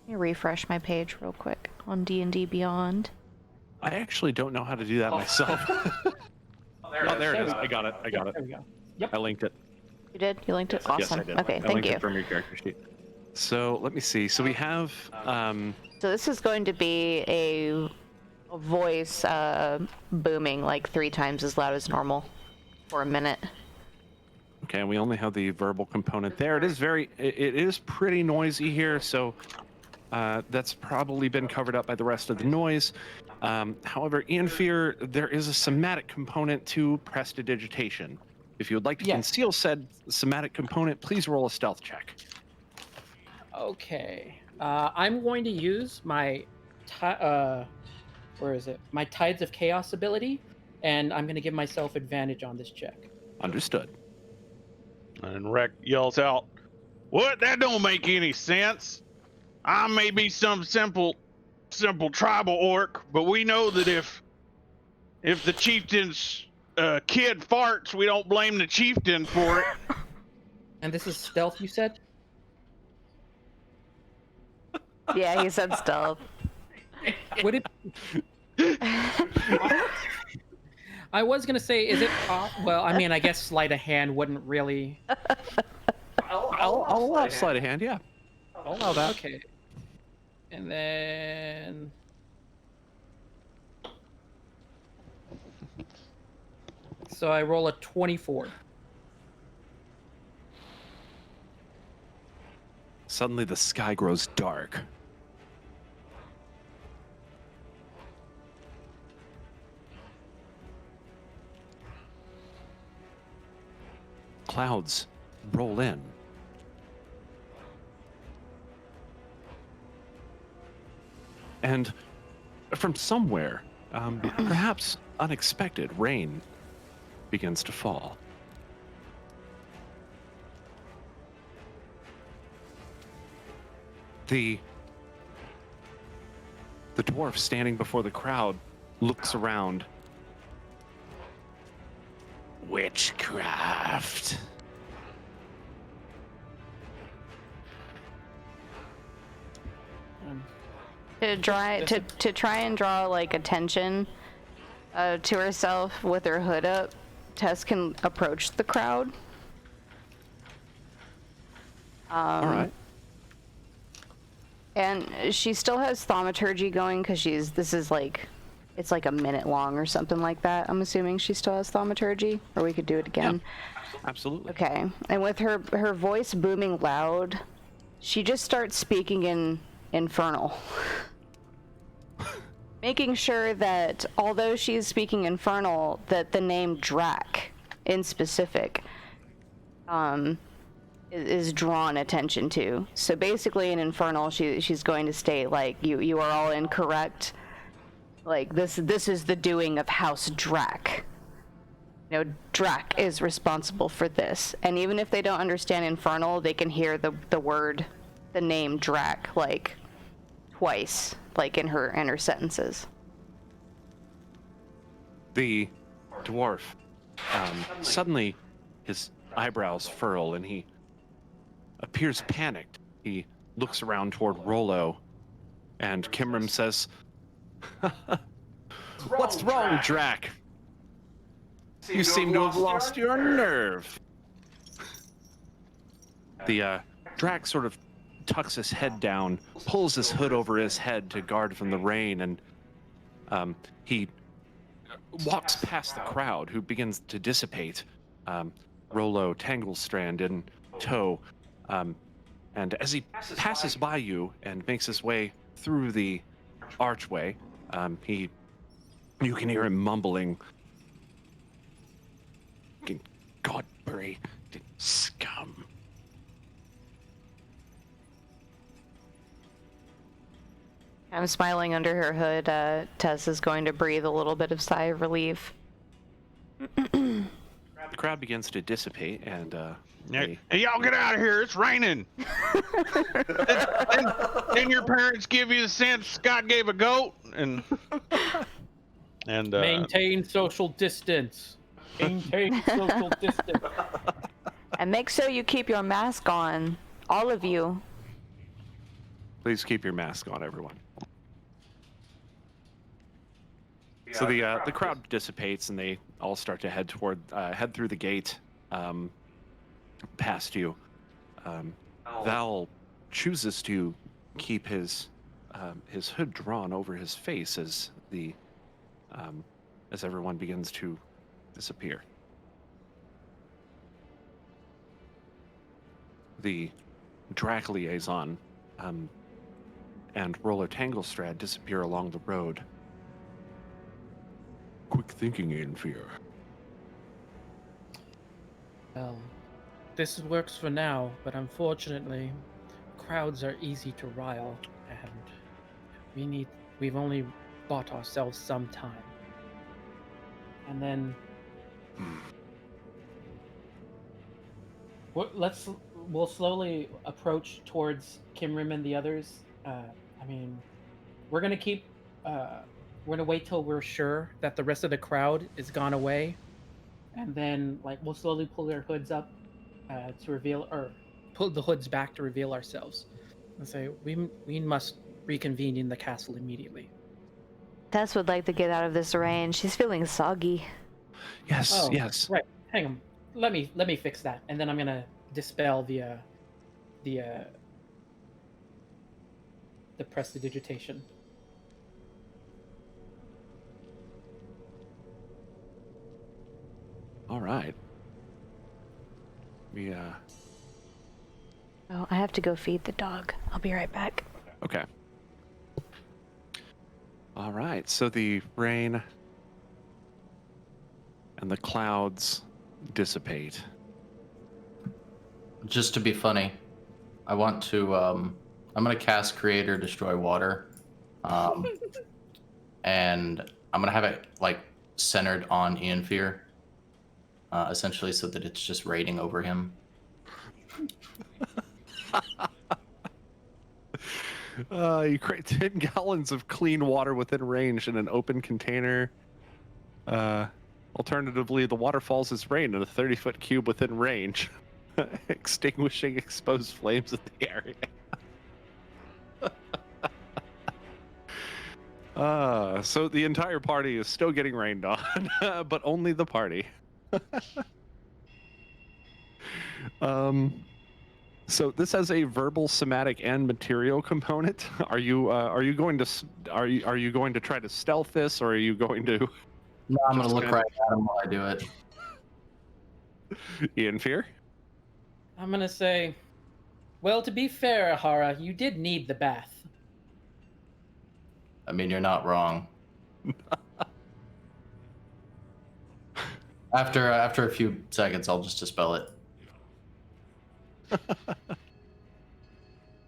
Let me refresh my page real quick on D&D Beyond. I actually don't know how to do that myself. There it is. I got it. There we go. Yep. I linked it. You did? You linked it? Awesome. Yes, I did. Okay, I thank linked you. it from your character sheet. So let me see. So we have So this is going to be a voice booming like 3 times as loud as normal for a minute. okay, and we only have the verbal component there. It is pretty noisy here, so that's probably been covered up by the rest of the noise. However, Ianfyr, there is a somatic component to prestidigitation. If you would like to conceal said somatic component, please roll a stealth check. Okay. I'm going to use my my Tides of Chaos ability, and I'm going to give myself advantage on this check. Understood. And Rek yells out, "What? That don't make any sense. I may be some simple tribal orc, but we know that if the chieftain's kid farts, we don't blame the chieftain for it." And this is stealth, you said? Yeah, he said stealth. Would it? I was gonna say, is it? Well, I mean, I guess sleight of hand wouldn't really. I'll allow sleight of hand, yeah. I'll allow that. Okay. And then. So I roll a 24. Suddenly the sky grows dark. Clouds roll in. And from somewhere, perhaps unexpected, rain begins to fall. The dwarf standing before the crowd looks around. Witchcraft. To try and draw like attention to herself with her hood up, Tess can approach the crowd. All right. And she still has thaumaturgy going because it's like a minute long or something like that. I'm assuming she still has thaumaturgy, or we could do it again. Yeah, absolutely. Okay. And with her voice booming loud, she just starts speaking in Infernal. Making sure that although she's speaking Infernal, that the name Drach in specific is drawn attention to. So basically in Infernal, she's going to state like, you are all incorrect. Like this is the doing of House Drach. Drach is responsible for this. And even if they don't understand Infernal, they can hear the word the name Drach like twice, like in her sentences. The dwarf, suddenly his eyebrows furl and he appears panicked. He looks around toward Rollo, and Kimrim says, "What's wrong, Drach? You seem to have lost your nerve." The Drach sort of tucks his head down, pulls his hood over his head to guard from the rain, and he walks past the crowd, who begins to dissipate. Rollo, Tanglestrand in tow. And as he passes by you and makes his way through the archway, you can hear him mumbling, "Godbury, scum." I'm smiling under her hood. Tess is going to breathe a little bit of sigh of relief. The crowd begins to dissipate, and Hey, y'all get out of here! It's raining. Didn't your parents give you the sense God gave a goat? And Maintain social distance. Maintain social distance. And make sure you keep your mask on, all of you. please keep your mask on, everyone. So the crowd dissipates, and they all start to head through the gate, past you. Val chooses to keep his hood drawn over his face as everyone begins to disappear. The Drach liaison and Rollo Tanglestrad disappear along the road. Quick thinking, Ianfyr. Well, this works for now, but unfortunately, crowds are easy to rile, and we've only bought ourselves some time. And then we'll slowly approach towards Kimrim and the others. We're gonna wait till we're sure that the rest of the crowd is gone away, and then we'll slowly pull their hoods up to reveal, or pull the hoods back to reveal ourselves, and say we must reconvene in the castle immediately. Tess would like to get out of this rain. She's feeling soggy. Yes, yes. Right. Hang on. Let me fix that, and then I'm gonna dispel the prestidigitation. All right. Oh, I have to go feed the dog. I'll be right back. Okay. All right. So the rain and the clouds dissipate. Just to be funny, I want to. I'm gonna cast Create or Destroy Water, and I'm gonna have it centered on Ianfyr, essentially, so that it's just raining over him. You create 10 gallons of clean water within range in an open container. Alternatively, the water falls as rain in a 30-foot cube within range, extinguishing exposed flames in the area. So the entire party is still getting rained on, but only the party. So this has a verbal, somatic, and material component. Are you going to try to stealth this, or are you going to? No, I'm gonna look right at him while I do it. Ianfyr? I'm gonna say, well, to be fair, Ahara, you did need the bath. I mean, you're not wrong. After a few seconds, I'll just dispel it.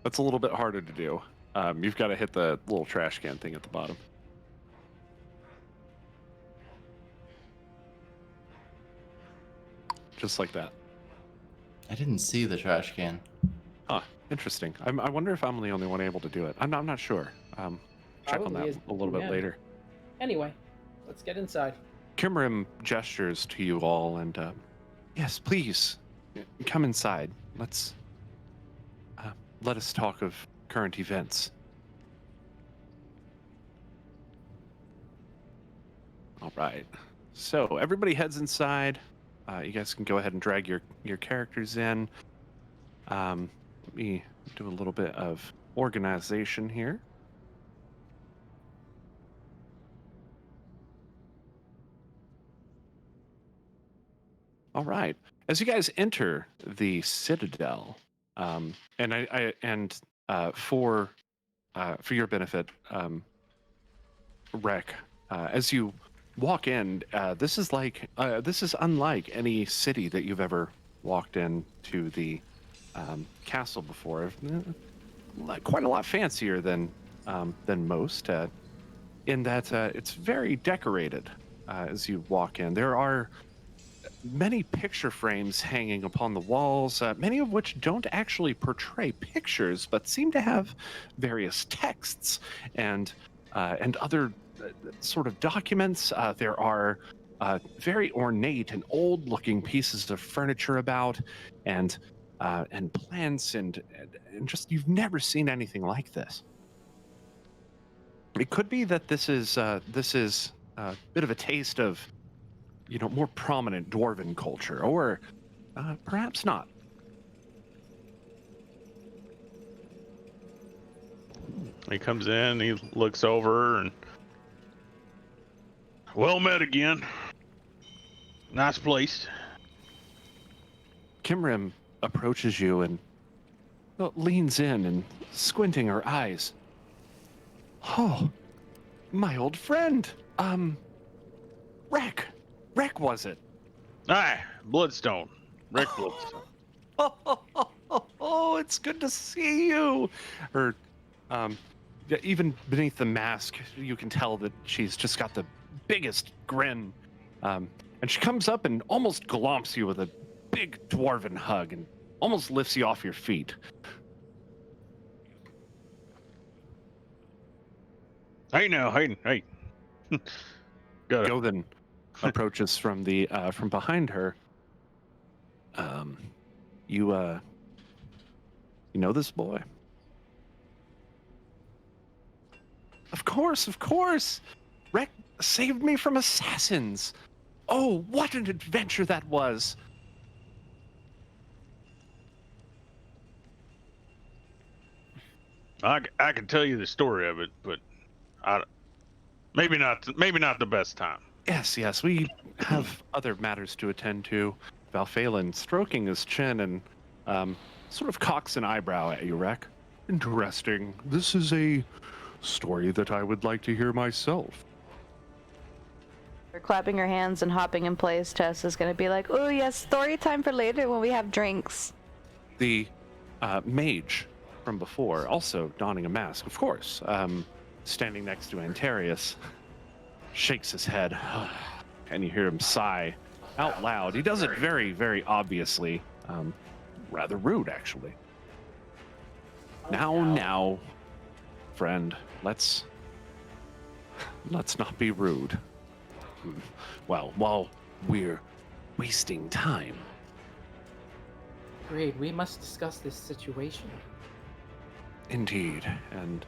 That's a little bit harder to do. You've got to hit the little trash can thing at the bottom. Just like that. I didn't see the trash can. Huh. Interesting. I wonder if I'm the only one able to do it. I'm not sure. Check on Probably that is a little bit man. later. Anyway, let's get inside. Kimrim gestures to you all and, yes, please, come inside. Let us talk of current events. All right. So everybody heads inside. You guys can go ahead and drag your characters in. Let me do a little bit of organization here. All right. As you guys enter the Citadel, for your benefit, Rek, as you walk in, this is unlike any city that you've ever walked into the castle before. Quite a lot fancier than most. In that it's very decorated as you walk in. There are many picture frames hanging upon the walls, many of which don't actually portray pictures, but seem to have various texts and other sort of documents. There are very ornate and old-looking pieces of furniture about, and plants, and just you've never seen anything like this. It could be that this is a bit of a taste of, more prominent dwarven culture, or perhaps not. He comes in, he looks over, and well met again. Nice place. Kimrim approaches you and leans in and squinting her eyes. Oh, my old friend. Rek was it? Aye, Bloodstone. Rick Bloodstone. Oh, it's good to see you. Her, yeah, even beneath the mask, you can tell that she's just got the biggest grin. And she comes up and almost glomps you with a big dwarven hug and almost lifts you off your feet. Hey now, hey. Got it. Govin approaches from behind her. You know this boy? Of course. Rek saved me from assassins. Oh, what an adventure that was. I can tell you the story of it, but maybe not the best time. Yes, we have other matters to attend to. Valphalin stroking his chin and sort of cocks an eyebrow at you, Rek. Interesting. This is a story that I would like to hear myself. Her clapping her hands and hopping in place, Tess is going to be like, oh yes, story time for later when we have drinks. The mage from before, also donning a mask, of course, standing next to Antarius, shakes his head, and you hear him sigh out loud. He does it very, very obviously. Rather rude, actually. Now, friend, let's not be rude. Well, while we're wasting time. Great, we must discuss this situation. Indeed, and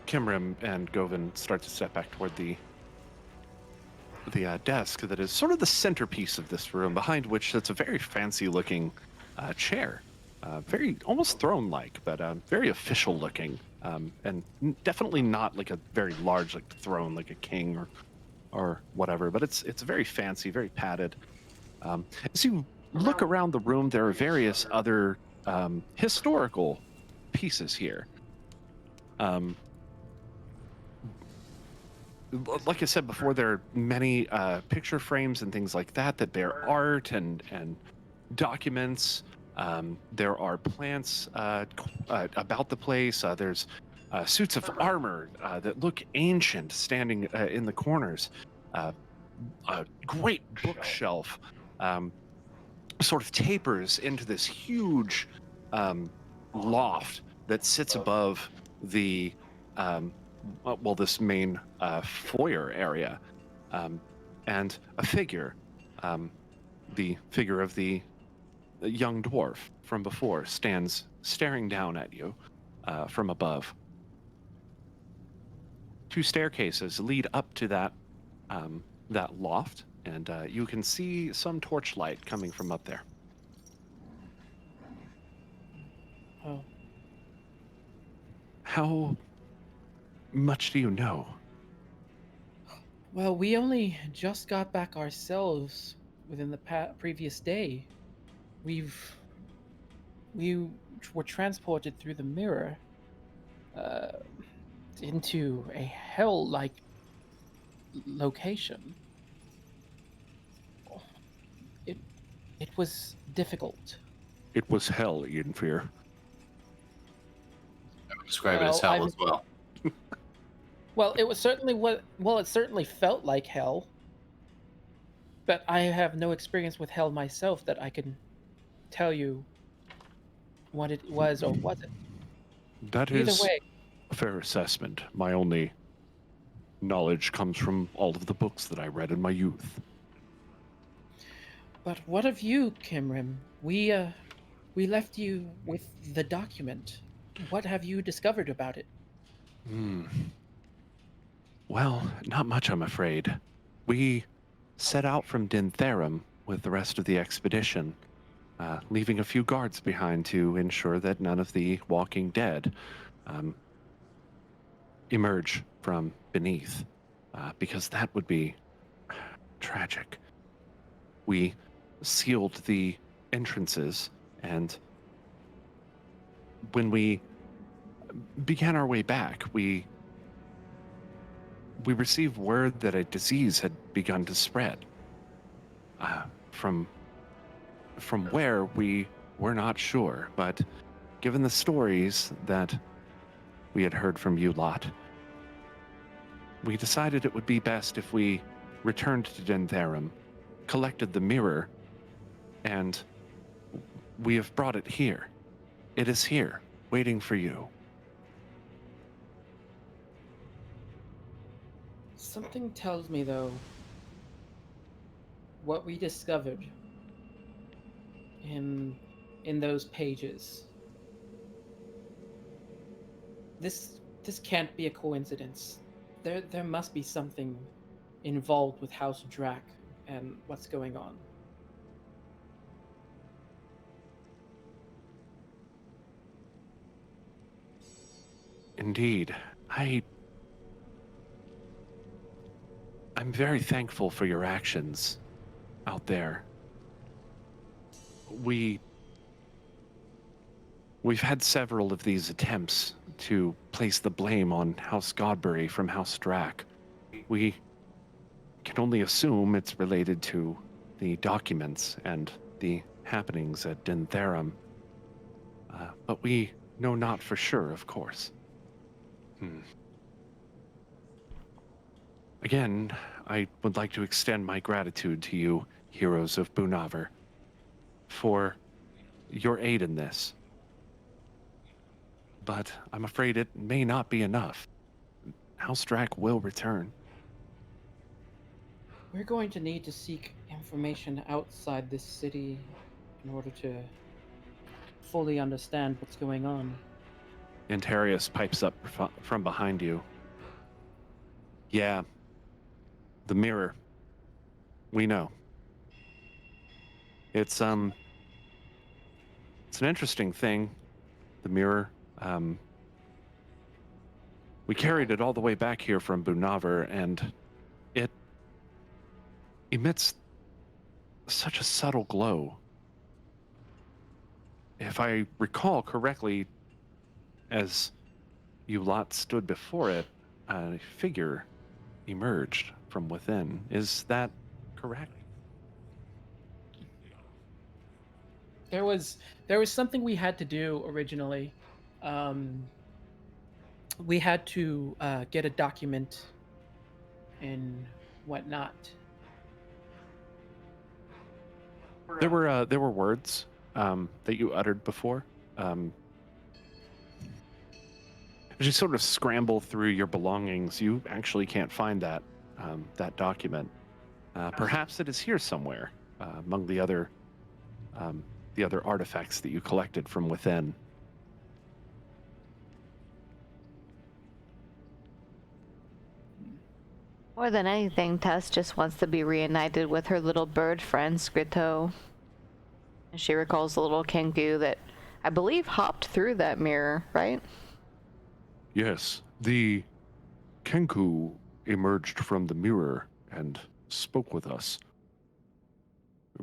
Kimrim and Govin start to step back toward the desk that is sort of the centerpiece of this room, behind which sits a very fancy-looking chair, very almost throne-like, but very official-looking, and definitely not like a very large like throne, like a king or whatever. But it's very fancy, very padded. As you look around the room, there are various other historical pieces here. Like I said before, there are many picture frames and things like that bear art and documents. There are plants about the place. There's suits of armor that look ancient standing in the corners. A great bookshelf sort of tapers into this huge loft that sits above the this main foyer area, and a figure, the figure of the young dwarf from before, stands staring down at you from above. 2 staircases lead up to that loft, and you can see some torchlight coming from up there. Oh, How much do you know? well, we only just got back ourselves within the previous day. We were transported through the mirror uh, into a hell-like location. It it was difficult. It was hell, Ianfyr. I would describe it as hell as well. Well, it was certainly it certainly felt like hell. But I have no experience with hell myself that I can tell you what it was or wasn't. That Either is way, a fair assessment. My only knowledge comes from all of the books that I read in my youth. but what of you, Kimrim? We left you with the document. What have you discovered about it? Well, not much, I'm afraid. We set out from Dintherum with the rest of the expedition, leaving a few guards behind to ensure that none of the walking dead emerge from beneath, because that would be tragic. We sealed the entrances, and when we began our way back, we received word that a disease had begun to spread. From where, we were not sure, but given the stories that we had heard from you lot, we decided it would be best if we returned to Dintherum, collected the mirror, and we have brought it here. It is here, waiting for you. Something tells me, though, what we discovered in those pages. This can't be a coincidence. There must be something involved with House Drach and what's going on. Indeed. I'm very thankful for your actions out there. We've had several of these attempts to place the blame on House Godbury from House Drach. We can only assume it's related to the documents and the happenings at Dintherum. But we know not for sure, of course. Again, I would like to extend my gratitude to you, heroes of Bunahver, for your aid in this. But I'm afraid it may not be enough. House Drach will return. We're going to need to seek information outside this city in order to fully understand what's going on. Antarius pipes up from behind you. Yeah. The mirror. We know. It's an interesting thing. The mirror. We carried it all the way back here from Bunahver, and it emits such a subtle glow. If I recall correctly, as you lot stood before it, a figure emerged from within. Is that correct? There was something we had to do originally. We had to get a document and whatnot. There were words that you uttered before. As you sort of scramble through your belongings, you actually can't find that document. Perhaps it is here somewhere among the other artifacts that you collected from within. More than anything, Tess just wants to be reunited with her little bird friend, Skrito. And she recalls the little Kengu that I believe hopped through that mirror, right? Yes, the Kenku emerged from the mirror and spoke with us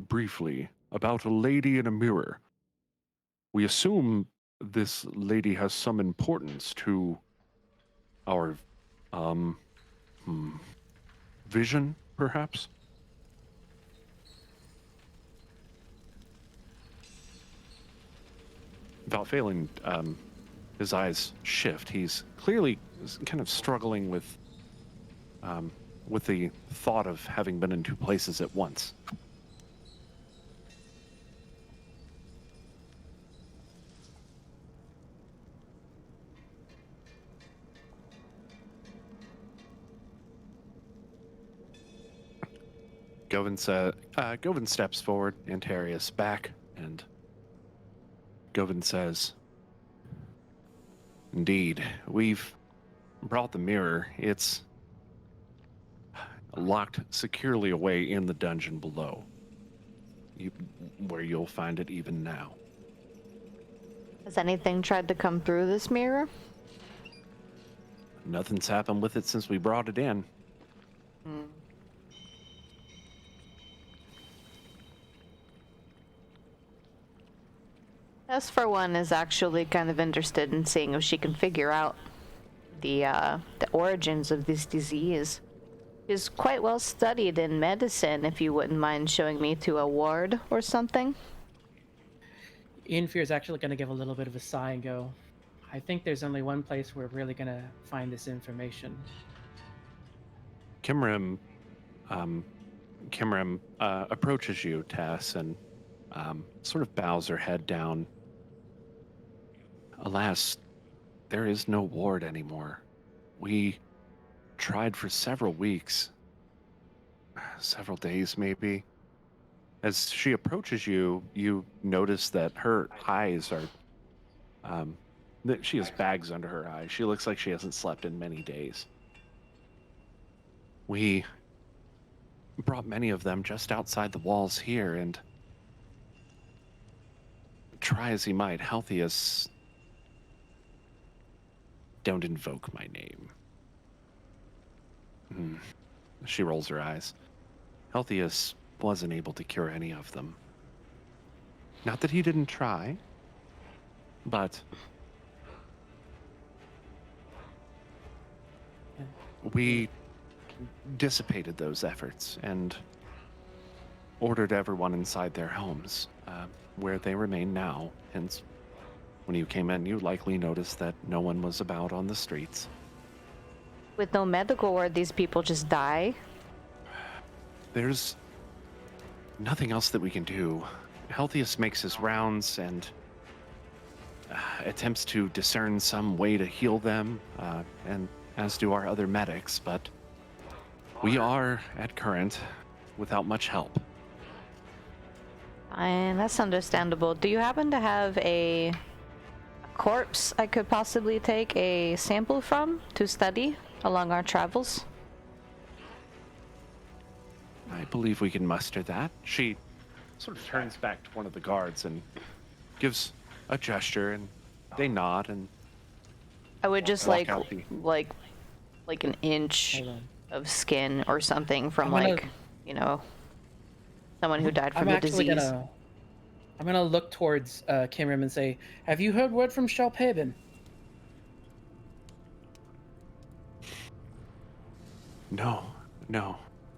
briefly about a lady in a mirror. We assume this lady has some importance to our vision, perhaps? Without failing, his eyes shift. He's clearly kind of struggling with the thought of having been in two places at once. Govin steps forward, Antarius back, and Govin says, "Indeed, we've brought the mirror. It's locked securely away in the dungeon below, where you'll find it even now." Has anything tried to come through this mirror? Nothing's happened with it since we brought it in. Tess, for one, is actually kind of interested in seeing if she can figure out the origins of this disease. She's quite well studied in medicine, if you wouldn't mind showing me to a ward or something. Ianfyr is actually going to give a little bit of a sigh and go, I think there's only one place we're really going to find this information. Kimrim approaches you, Tess, and sort of bows her head down. Alas, there is no ward anymore. We tried for several weeks, several days maybe. As she approaches you, you notice that her eyes are, that she has bags under her eyes. She looks like she hasn't slept in many days. We brought many of them just outside the walls here, and try as he might, Healthius... Don't invoke my name. She rolls her eyes. Healthius wasn't able to cure any of them. Not that he didn't try, but we dissipated those efforts and ordered everyone inside their homes, where they remain now. Hence, when you came in, you likely noticed that no one was about on the streets. With no medical ward, these people just die? There's nothing else that we can do. Healthius makes his rounds and attempts to discern some way to heal them, and as do our other medics, but we are, at current, without much help. And that's understandable. Do you happen to have a corpse I could possibly take a sample from to study along our travels? I believe we can muster that. She sort of turns back to one of the guards and gives a gesture, and they nod, and I would just walk like out the- like an inch Hold on. of skin or something from I'm gonna- like, you know, someone who died from I'm the actually disease. I'm gonna look towards Kimrim and say, have you heard word from Shalphaven? No,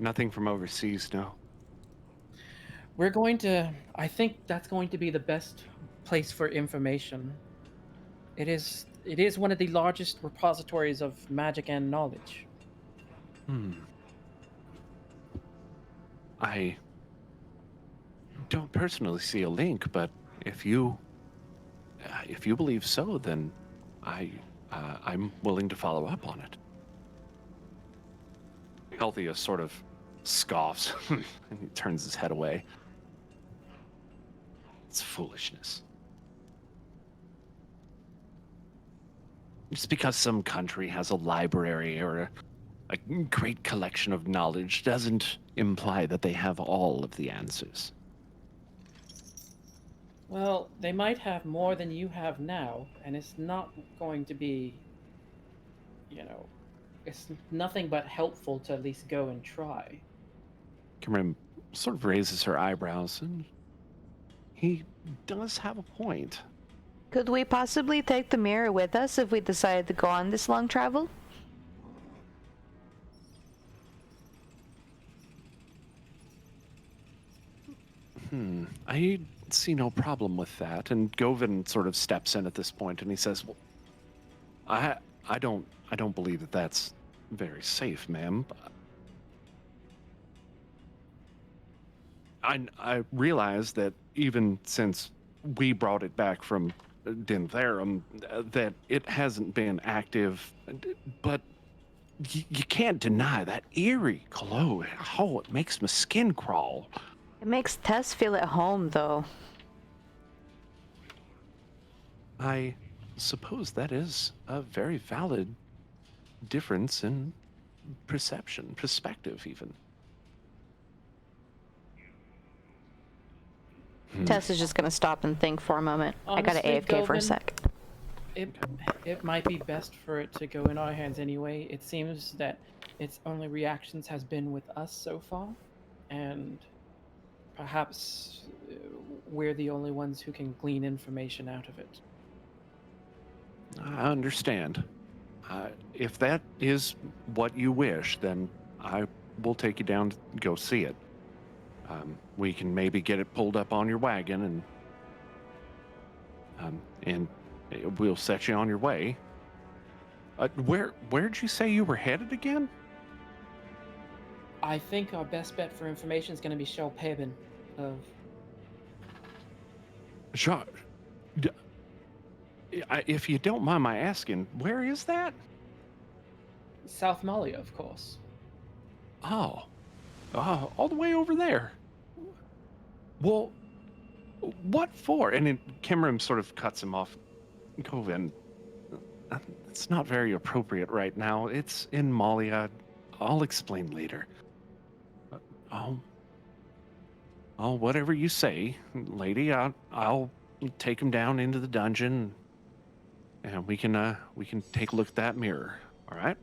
nothing from overseas, no. I think that's going to be the best place for information. It is one of the largest repositories of magic and knowledge. don't personally see a link, but if you believe so, then I'm willing to follow up on it. Healthius sort of scoffs and he turns his head away. It's foolishness. Just because some country has a library or a great collection of knowledge doesn't imply that they have all of the answers. Well, they might have more than you have now, and it's not going to be, it's nothing but helpful to at least go and try. Kimrim sort of raises her eyebrows, and he does have a point. Could we possibly take the mirror with us if we decided to go on this long travel? I see no problem with that. And Govin sort of steps in at this point, and he says, "Well, I don't believe that that's very safe, ma'am. I realize that even since we brought it back from Dintherum, that it hasn't been active, but you can't deny that eerie glow. Oh, it makes my skin crawl." It makes Tess feel at home, though. I suppose that is a very valid difference in perspective, even. Tess is just gonna stop and think for a moment. I gotta Honestly, AFK for a Govin, sec. It might be best for it to go in our hands anyway. It seems that its only reactions has been with us so far, and perhaps we're the only ones who can glean information out of it. I understand. If that is what you wish, then I will take you down to go see it. We can maybe get it pulled up on your wagon, and we'll set you on your way. Where'd you say you were headed again? I think our best bet for information is going to be Shelpeben of Sure. If you don't mind my asking, where is that? South Malia, of course. Oh, all the way over there. Well, what for? And then Kimrim sort of cuts him off. Govin, it's not very appropriate right now. It's in Malia. I'll explain later. Oh, whatever you say, lady. I'll take him down into the dungeon, and we can take a look at that mirror. All right.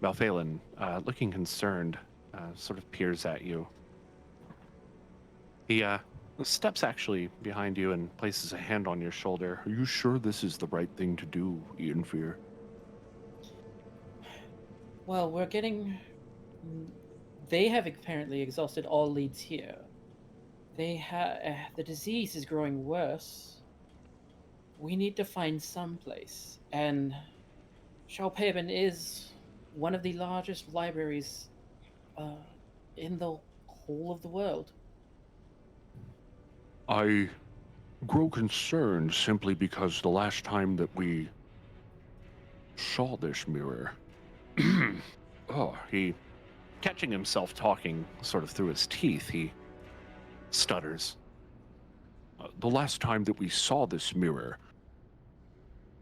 Balphalin, looking concerned, sort of peers at you. He steps actually behind you and places a hand on your shoulder. Are you sure this is the right thing to do, Ianfyr? Well, they have apparently exhausted all leads here. The disease is growing worse. We need to find some place, and Shelpeben is one of the largest libraries in the whole of the world. I grow concerned simply because the last time that we saw this mirror, he, catching himself talking sort of through his teeth, he stutters. The last time that we saw this mirror,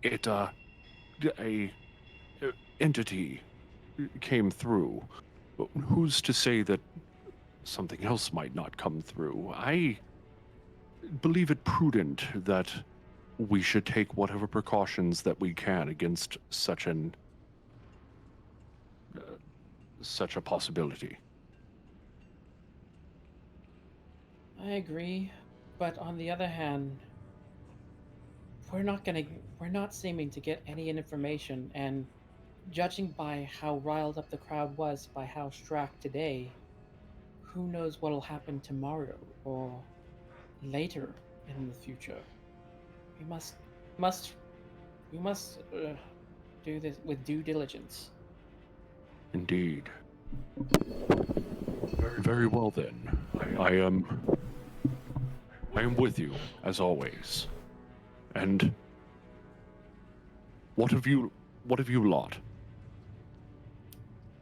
a entity came through. Who's to say that something else might not come through? I believe it prudent that we should take whatever precautions that we can against such a possibility. I agree, but on the other hand, we're not seeming to get any information, and judging by how riled up the crowd was by House Drach today, who knows what'll happen tomorrow or later in the future. We We must do this with due diligence. Indeed. Very well then. I am with you, as always. And what have you lot?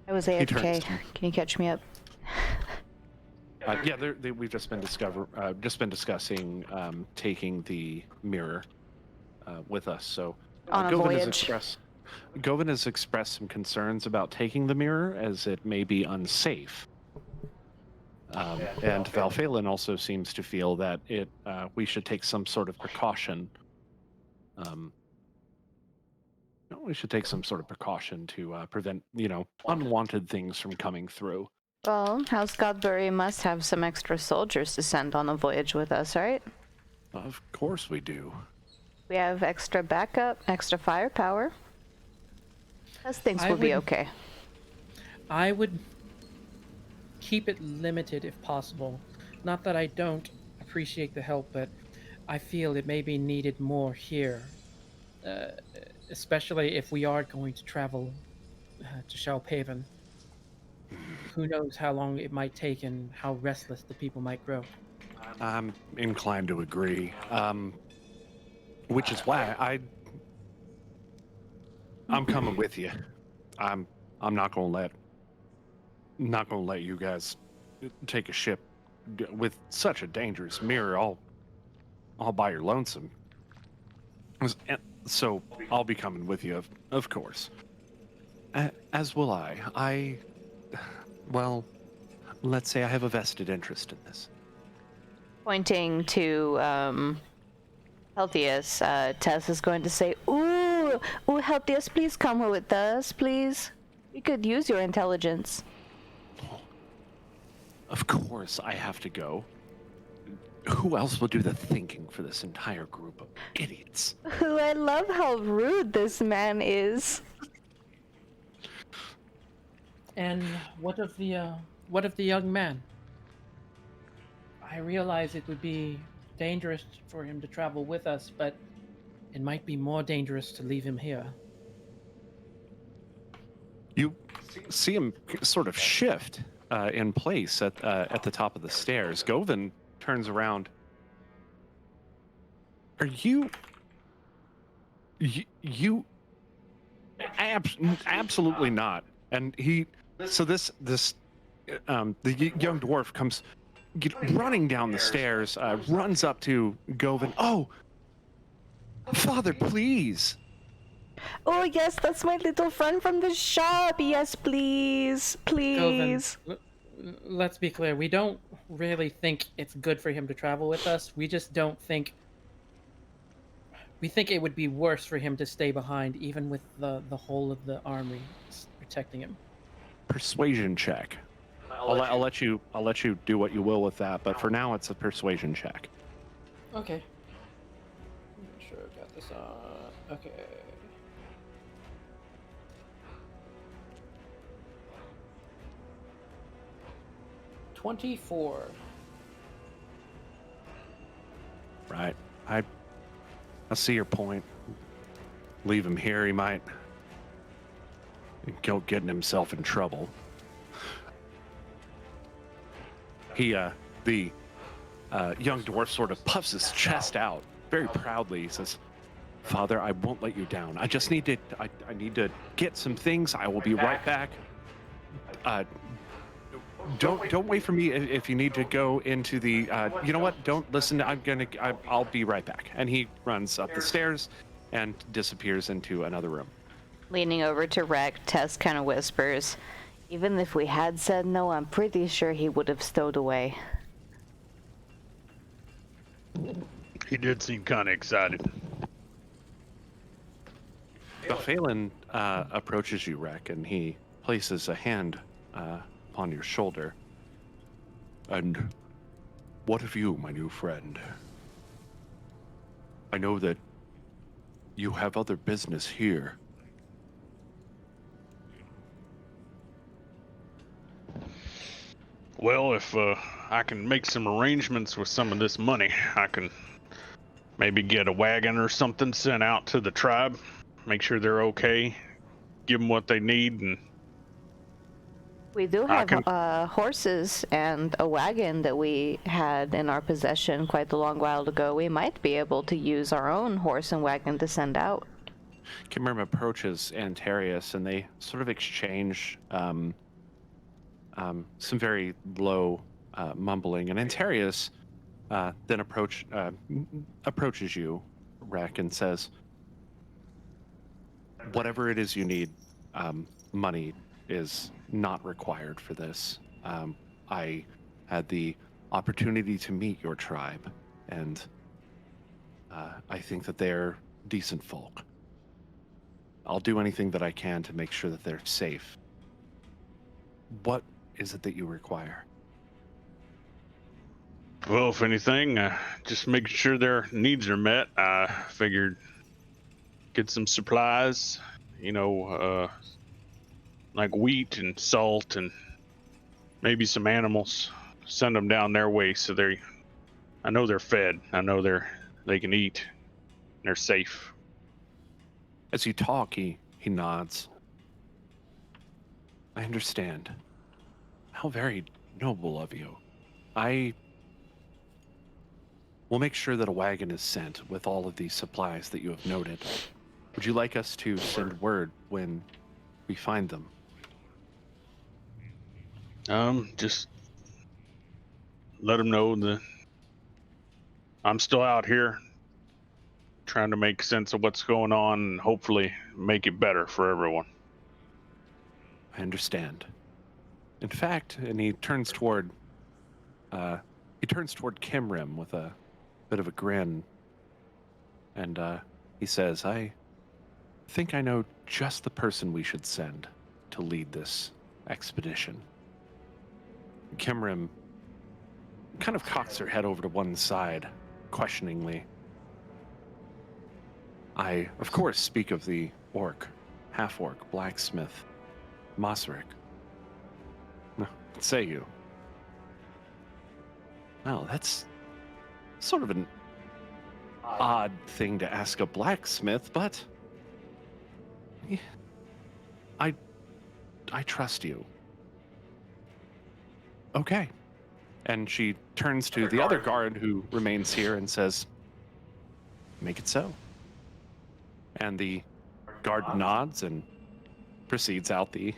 I was turns AFK. to- Can you catch me up? Yeah, we've just been discussing taking the mirror with us. So On a voyage. Govan has expressed some concerns about taking the mirror, as it may be unsafe. And Valphalin also seems to feel that we should take some sort of precaution. We should take some sort of precaution to prevent, unwanted things from coming through. Well, House Godbury must have some extra soldiers to send on a voyage with us, right? Of course we do. We have extra backup, extra firepower. Those things will be okay. I would keep it limited if possible. Not that I don't appreciate the help, but I feel it may be needed more here. Especially if we are going to travel to Shalpaven. Who knows how long it might take and how restless the people might grow. I'm inclined to agree. Which is why I'm coming with you. I'm not gonna let you guys take a ship with such a dangerous mirror all by your lonesome. So I'll be coming with you, of course. As will I. Well, let's say I have a vested interest in this. Pointing to Healthius, Tess is going to say, Ooh, Healthius, please come with us, please. We could use your intelligence. Of course I have to go. Who else will do the thinking for this entire group of idiots? Ooh, I love how rude this man is. And what of the young man? I realize it would be dangerous for him to travel with us, but it might be more dangerous to leave him here. You see him sort of shift in place at the top of the stairs. Govan turns around. Are you? Absolutely not. And the young dwarf comes running down the stairs, runs up to Govan. Oh, Father, please. Oh, yes, that's my little friend from the shop. Yes, please. Please. Govan, let's be clear. We don't really think it's good for him to travel with us. We just don't think... We think it would be worse for him to stay behind, even with the whole of the army protecting him. Persuasion check. I'll let you do what you will with that, but for now it's a persuasion check. Okay. I'm sure I've got this on. Okay. $24. Right. I see your point. Leave him here, he might go getting himself in trouble. The young dwarf sort of puffs his chest out very proudly. He says, Father, I won't let you down. I just need to, I need to get some things. I will be right back. Don't wait for me if you need to go into the, you know what? Don't listen. I'll be right back. And he runs up the stairs and disappears into another room. Leaning over to Rek, Tess kind of whispers, even if we had said no, I'm pretty sure he would have stowed away. He did seem kind of excited. Phelan approaches you, Rek, and he places a hand upon your shoulder. And what of you, my new friend? I know that you have other business here. Well, if I can make some arrangements with some of this money, I can maybe get a wagon or something sent out to the tribe. make sure they're okay, give them what they need, and We do I have can- horses and a wagon that we had in our possession quite a long while ago. We might be able to use our own horse and wagon to send out. Kimmerim approaches Antarius, and they sort of exchange some very low mumbling. And Antarius then approaches you, Rek, and says, "Whatever it is you need, money is not required for this. I had the opportunity to meet your tribe, and I think that they're decent folk. I'll do anything that I can to make sure that they're safe. What is it that you require?" well, if anything, just making sure their needs are met. I figured get some supplies, like wheat and salt and maybe some animals. Send them down their way so I know they're fed. I know they can eat. They're safe. As you talk, he nods. "I understand. How very noble of you. I will make sure that a wagon is sent with all of these supplies that you have noted. Would you like us to send word when we find them?" Just let them know that I'm still out here trying to make sense of what's going on and hopefully make it better for everyone. "I understand. In fact," and he turns toward Kimrim with a bit of a grin, and he says, "I think I know just the person we should send to lead this expedition." Kimrim kind of cocks her head over to one side, questioningly. "I, of course, speak of the orc, half-orc, blacksmith, Masrik. What say you?" "Well, that's sort of an odd thing to ask a blacksmith, but I trust you." "Okay." And she turns to the other guard who remains here and says, "Make it so." And the guard nods and proceeds out the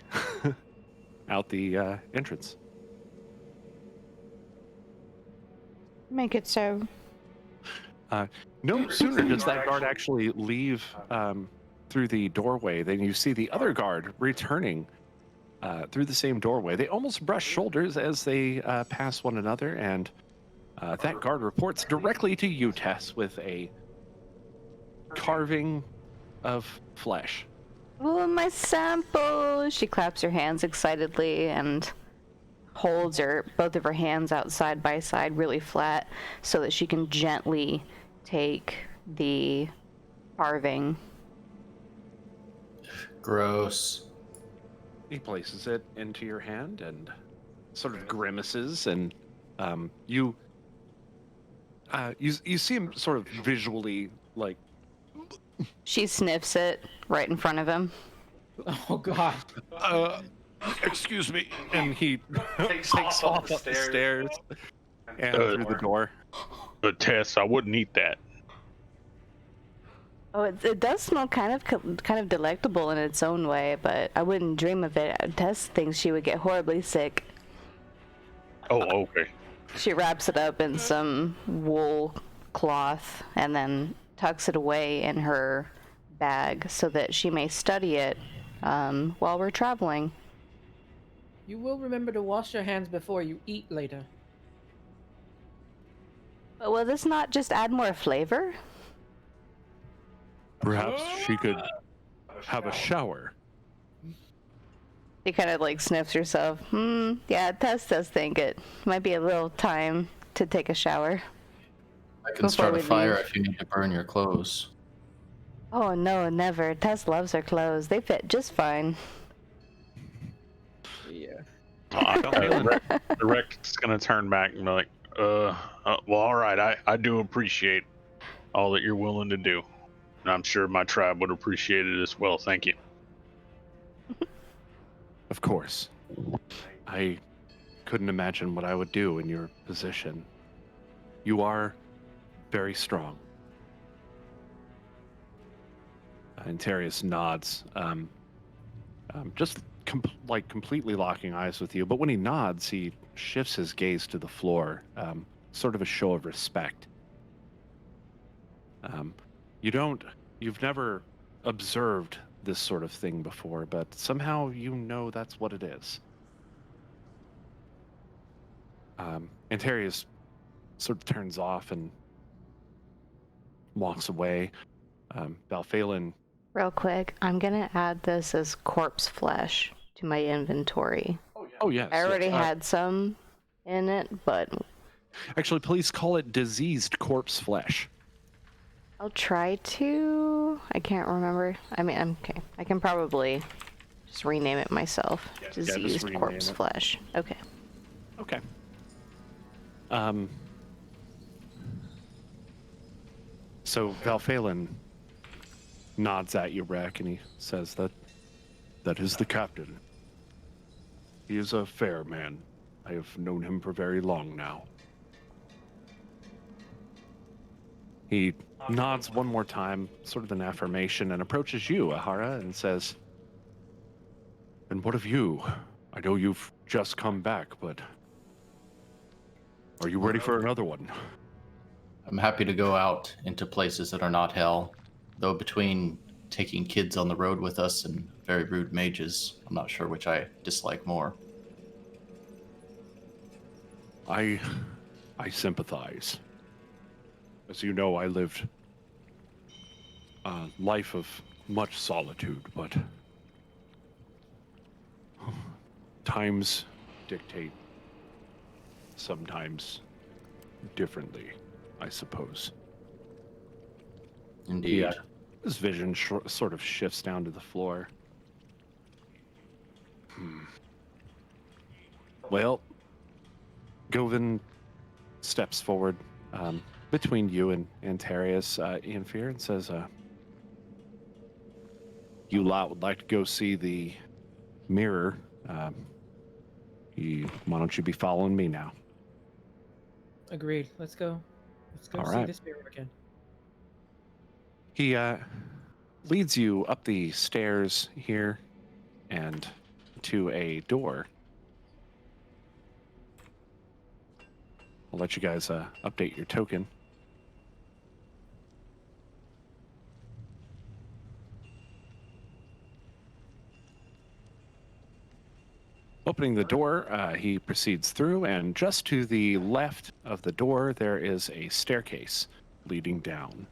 entrance. Make it so. No sooner does that guard actually leave through the doorway than you see the other guard returning through the same doorway. They almost brush shoulders as they pass one another, and that guard reports directly to you, Tess, with a carving of flesh. Oh, my sample! She claps her hands excitedly and holds both of her hands out side by side really flat so that she can gently take the carving. Gross. He places it into your hand and sort of grimaces, and you see him sort of visually like. She sniffs it right in front of him. Oh God. Excuse me, and he takes off up the stairs and through the door. But Tess, I wouldn't eat that. Oh, it does smell kind of delectable in its own way, but I wouldn't dream of it. Tess thinks she would get horribly sick. Oh, okay. She wraps it up in some wool cloth and then tucks it away in her bag so that she may study it while we're traveling. You will remember to wash your hands before you eat later. But will this not just add more flavor? Perhaps she could have a shower. She kind of like sniffs herself. Yeah, Tess does think it might be a little time to take a shower. I can start a fire if you need to burn your clothes. Oh no, never. Tess loves her clothes. They fit just fine. Yeah. The Rec's gonna turn back and be like, well, all right, I do appreciate all that you're willing to do. And I'm sure my tribe would appreciate it as well. Thank you. Of course. I couldn't imagine what I would do in your position. You are very strong. And Terius nods, just completely locking eyes with you. But when he nods, he shifts his gaze to the floor, sort of a show of respect. You've never observed this sort of thing before, but somehow you know that's what it is. Antarius sort of turns off and walks away. Balphalin. Real quick, I'm gonna add this as corpse flesh to my inventory. Oh, yes. I already yes. had some in it, but Actually, please call it diseased corpse flesh. I'll try to. I can't remember. I mean, okay. I can probably just rename it myself. just Diseased rename corpse it. flesh. Okay. Okay. So Balphalin nods at you, Rack, and he says that is the captain. He is a fair man. I have known him for very long now. He nods one more time, sort of an affirmation, and approaches you, Ahara, and says, "And what of you? I know you've just come back, but are you ready for another one?" I'm happy to go out into places that are not hell, though between taking kids on the road with us and very rude mages, I'm not sure which I dislike more. I sympathize. As you know, I lived a life of much solitude, but times dictate sometimes differently, I suppose. Indeed. Yeah. His vision sort of shifts down to the floor. Well, Govin steps forward between you and Antarius, Ianfyr, and says, "You lot would like to go see the mirror. Why don't you be following me now?" Agreed. Let's go. Let's go All see right. this mirror again. He leads you up the stairs here and to a door. I'll let you guys update your token. Opening the door, he proceeds through, and just to the left of the door, there is a staircase leading down.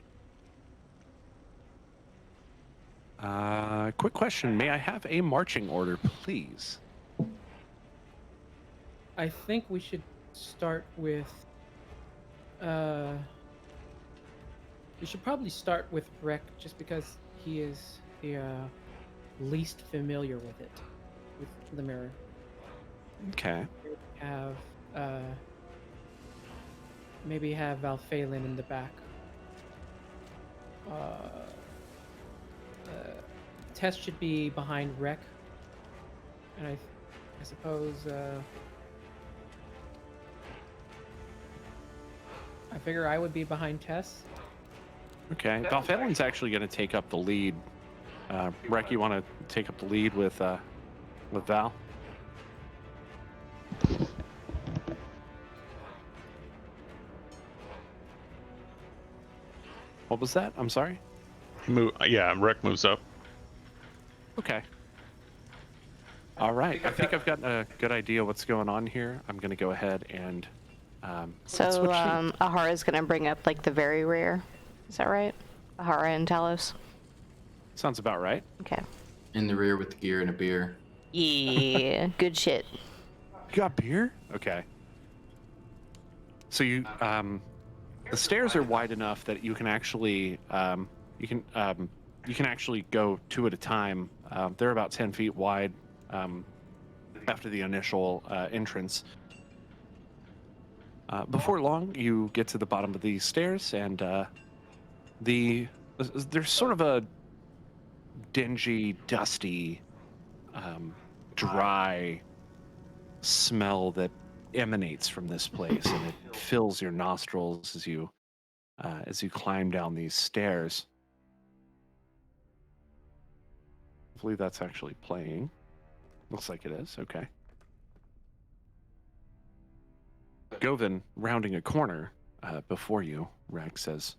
Quick question. May I have a marching order, please? I think we should start with. We should probably start with Rek, just because he is the least familiar with it, with the mirror. Okay. Have maybe have Balphalin in the back. Tess should be behind Rek, and I suppose I figure I would be behind Tess. Okay. Balphalin's actually going to take up the lead. Rek, you want to take up the lead with Val? What was that? I'm sorry? Yeah, Rek moves up. Okay. All right. I think I've got a good idea what's going on here. I'm going to go ahead and So let's switch seats. Ahara's gonna bring up like the very rear. Is that right? Ahara and Talos. Sounds about right. Okay. In the rear with the gear and a beer. Yeah. Good shit. You got beer? Okay. So you the stairs are wide enough that you can actually you can actually go two at a time. They're about 10 feet wide after the initial entrance. Before long, you get to the bottom of these stairs, and the there's sort of a dingy, dusty, dry smell that emanates from this place, and it fills your nostrils as you climb down these stairs. Hopefully that's actually playing. Looks like it is. Okay. Govin, rounding a corner before you, Rex says,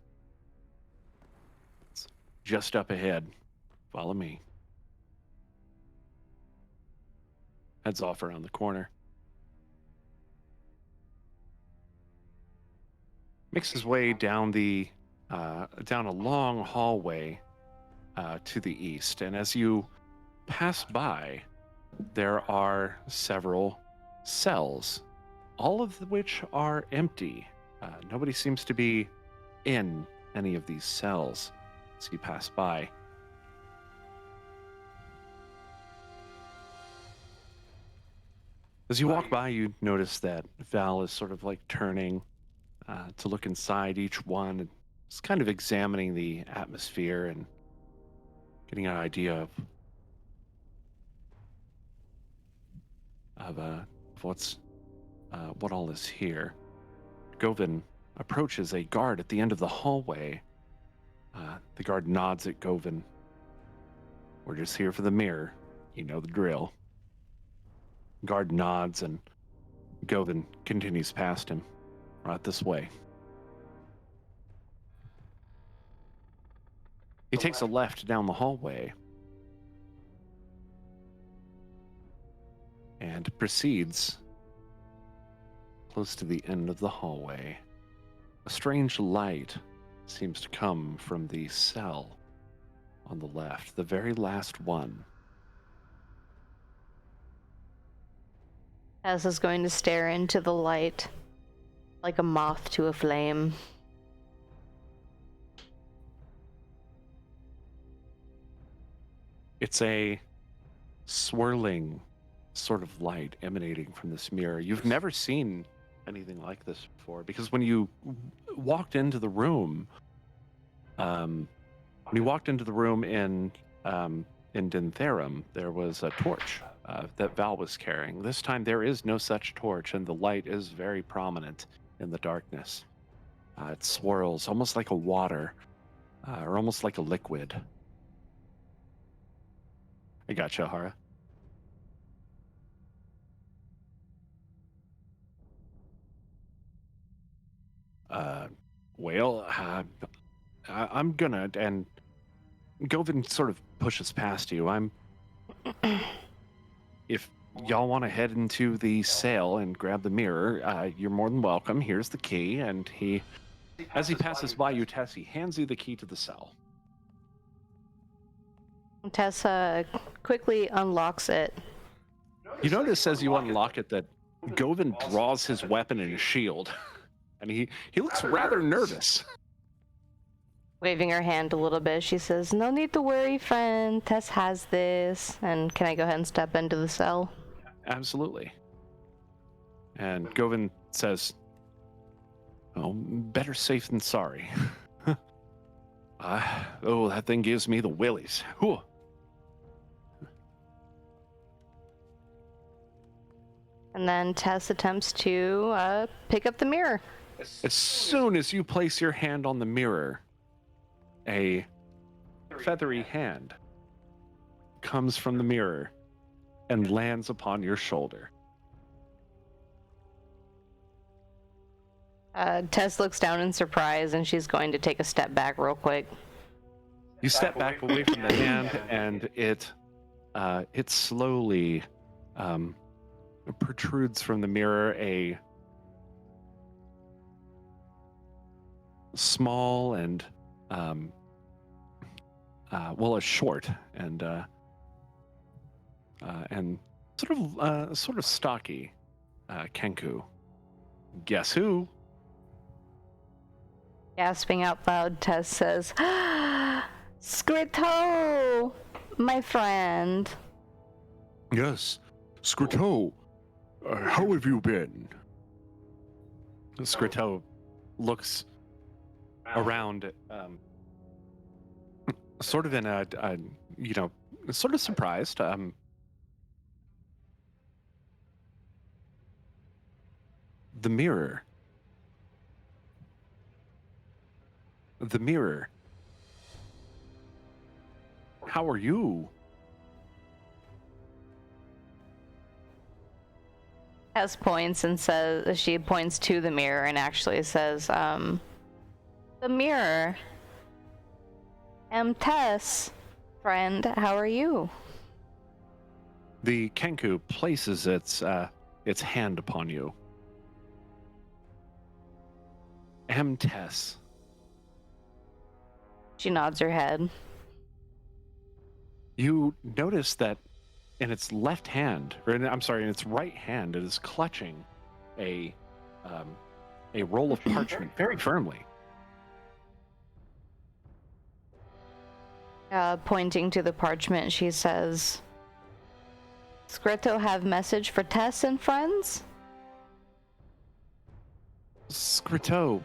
"It's just up ahead. Follow me." Heads off around the corner. Makes his way down down a long hallway to the east, and as you pass by, there are several cells, all of which are empty. Nobody seems to be in any of these cells as you pass by. As you walk by, you notice that Val is sort of like turning to look inside each one, and just kind of examining the atmosphere and getting an idea of what all is here. Govin approaches a guard at the end of the hallway. The guard nods at Govin. "We're just here for the mirror. You know the drill." Guard nods, and Govin continues past him. "Right this way." He takes a left down the hallway and proceeds close to the end of the hallway. A strange light seems to come from the cell on the left, the very last one. Tess is going to stare into the light like a moth to a flame. It's a swirling sort of light emanating from this mirror. You've never seen anything like this before, because when you walked into the room, in Dintherum, there was a torch that Val was carrying. This time there is no such torch, and the light is very prominent in the darkness. It swirls almost like a water, or almost like a liquid. I gotcha, Ahara. I'm gonna, and Govin sort of pushes past you. If y'all want to head into the cell and grab the mirror, you're more than welcome. Here's the key, and as he passes by you, Tess, he hands you the key to the cell. Tessa quickly unlocks it. You notice as you unlock it that Govin draws his weapon and his shield, and he looks rather nervous. Waving her hand a little bit, she says, "No need to worry, friend. Tess has this." And can I go ahead and step into the cell? Absolutely. And Govin says, "Oh, better safe than sorry." That thing gives me the willies. Whew. And then Tess attempts to pick up the mirror. As soon as you place your hand on the mirror, a feathery hand comes from the mirror and lands upon your shoulder. Tess looks down in surprise, and she's going to take a step back real quick. You step back away from the hand, and it slowly protrudes from the mirror a small and a short and sort of stocky Kenku. Guess who? Gasping out loud, Tess says, "Scrito, my friend." Yes, Scrito. How have you been? Scrito looks around sort of in a you know, sort of surprised. The mirror. The mirror. How are you? Tess points and says, she points to the mirror and actually says, the mirror. Tess, friend, how are you? The Kenku places its hand upon you. Tess. She nods her head. You notice that in its left hand, or I'm sorry, in its right hand, it is clutching a roll of parchment very firmly. Pointing to the parchment, she says, Scritto have message for Tess and friends? Scritto,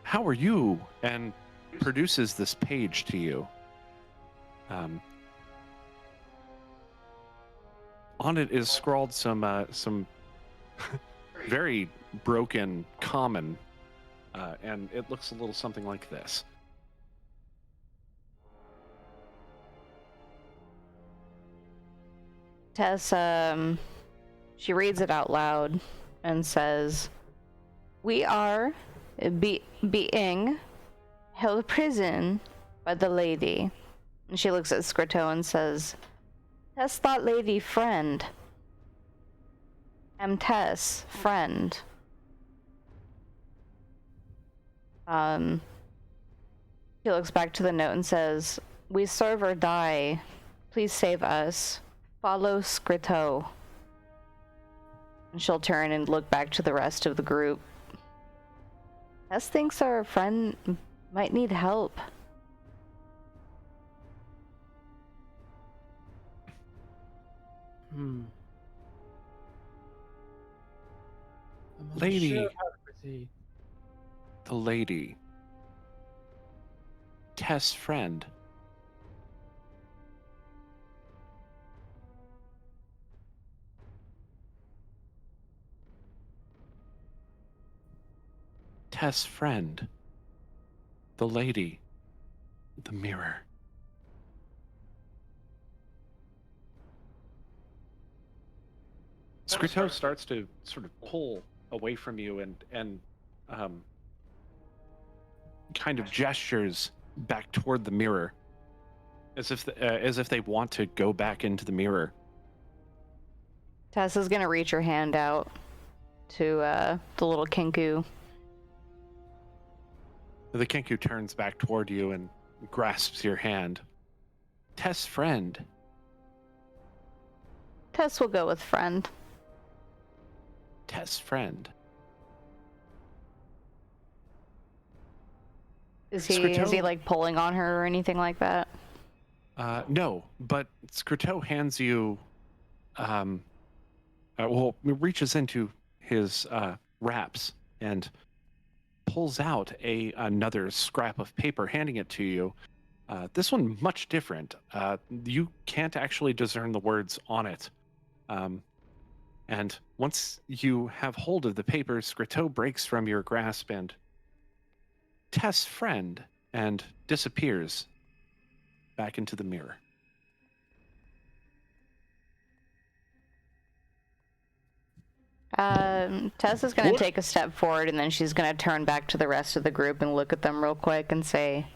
how are you? And produces this page to you. On it is scrawled some very broken common, and it looks a little something like this. Tess, she reads it out loud and says, we are being held prison by the lady. And she looks at Scritto and says, Tess that lady friend. Tess, friend. She looks back to the note and says, we serve or die. Please save us. Follow Scritto. And she'll turn and look back to the rest of the group. Tess thinks our friend might need help. I'm Lady. unsure how to proceed. The lady. Tess' friend. Tess' friend. The lady. The mirror. Scritto starts to sort of pull away from you and kind of gestures back toward the mirror, as if they want to go back into the mirror. Tess is gonna reach her hand out to the little Kenku. The Kenku turns back toward you and grasps your hand. Tess' friend. Tess will go with friend. Tess' friend. Is he Scritto- like pulling on her or anything like that? No, but Scritto hands you, reaches into his wraps and pulls out another scrap of paper, handing it to you. This one much different. You can't actually discern the words on it. And once you have hold of the paper, Scritto breaks from your grasp and Tess' friend and disappears back into the mirror. Tess is gonna take a step forward and then she's gonna turn back to the rest of the group and look at them real quick and say,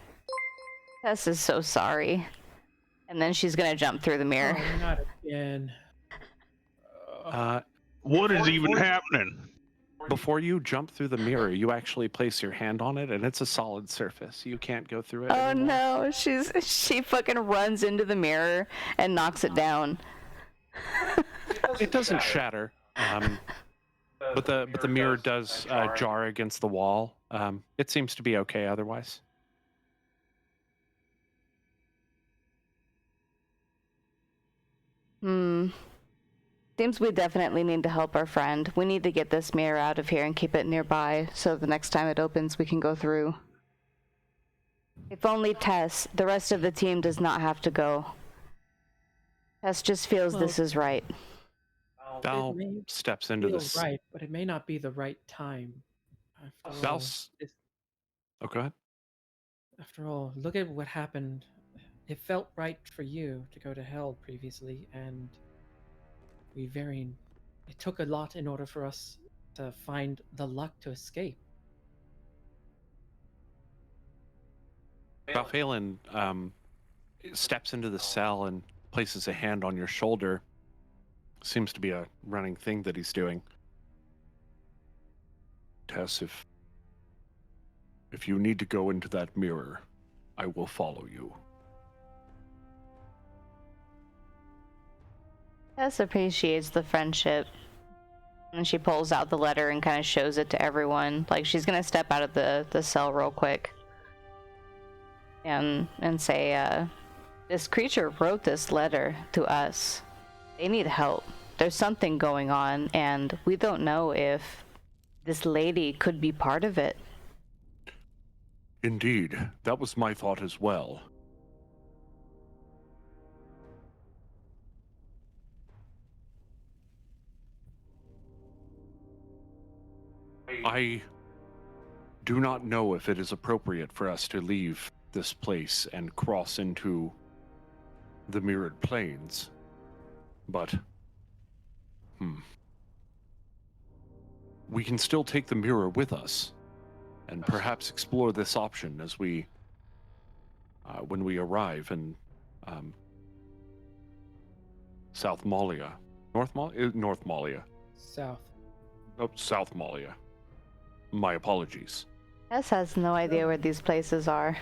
Tess is so sorry. And then she's gonna jump through the mirror. Oh, not again. What is even happening? Before you jump through the mirror, you actually place your hand on it, and it's a solid surface. You can't go through it. Oh anymore. no, she fucking runs into the mirror and knocks it down. It doesn't shatter, but the mirror does jar against the wall. It seems to be okay otherwise. Seems we definitely need to help our friend. We need to get this mirror out of here and keep it nearby so the next time it opens we can go through. If only Tess. The rest of the team does not have to go. Tess just feels Well, this is right. Val it may steps into feel this. right, but it may not be the right time. After Val. all, this- Oh, go ahead. after all, look at what happened. It felt right for you to go to hell previously, and it took a lot in order for us to find the luck to escape. Val Phelan steps into the cell and places a hand on your shoulder. Seems to be a running thing that he's doing. Tess, if you need to go into that mirror, I will follow you. Tess appreciates the friendship. And she pulls out the letter and kind of shows it to everyone. Like, she's gonna step out of the cell real quick. And say, this creature wrote this letter to us. They need help. There's something going on, and we don't know if this lady could be part of it. Indeed, that was my thought as well. I do not know if it is appropriate for us to leave this place and cross into the mirrored planes, but we can still take the mirror with us and perhaps explore this option as we when we arrive in South Malia. North Malia. South. Oh, South Malia. My apologies. Tess has no idea where these places are.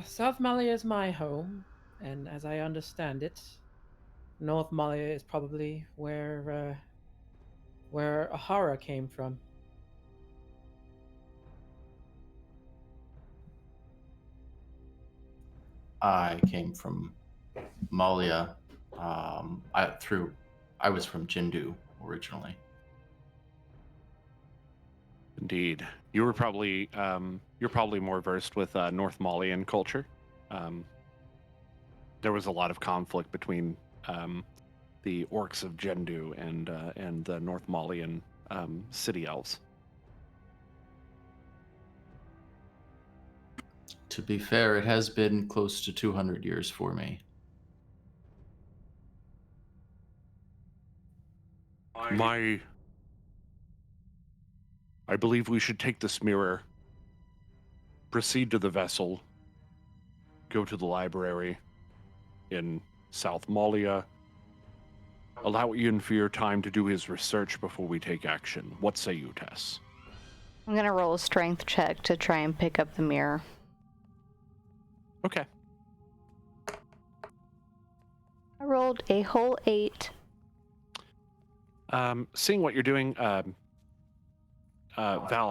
South Malia is my home, and as I understand it, North Malia is probably where Ahara came from. I came from Malia. I was from Jindu originally. Indeed, you were probably you're probably more versed with North Malian culture. There was a lot of conflict between the orcs of Jendu and the North Malian city elves. To be fair, it has been close to 200 years for me. I believe we should take this mirror, proceed to the vessel, go to the library in South Malia, allow Ianfyr time to do his research before we take action. What say you, Tess? I'm gonna roll a strength check to try and pick up the mirror. Okay. I rolled a whole 8. Seeing what you're doing, Val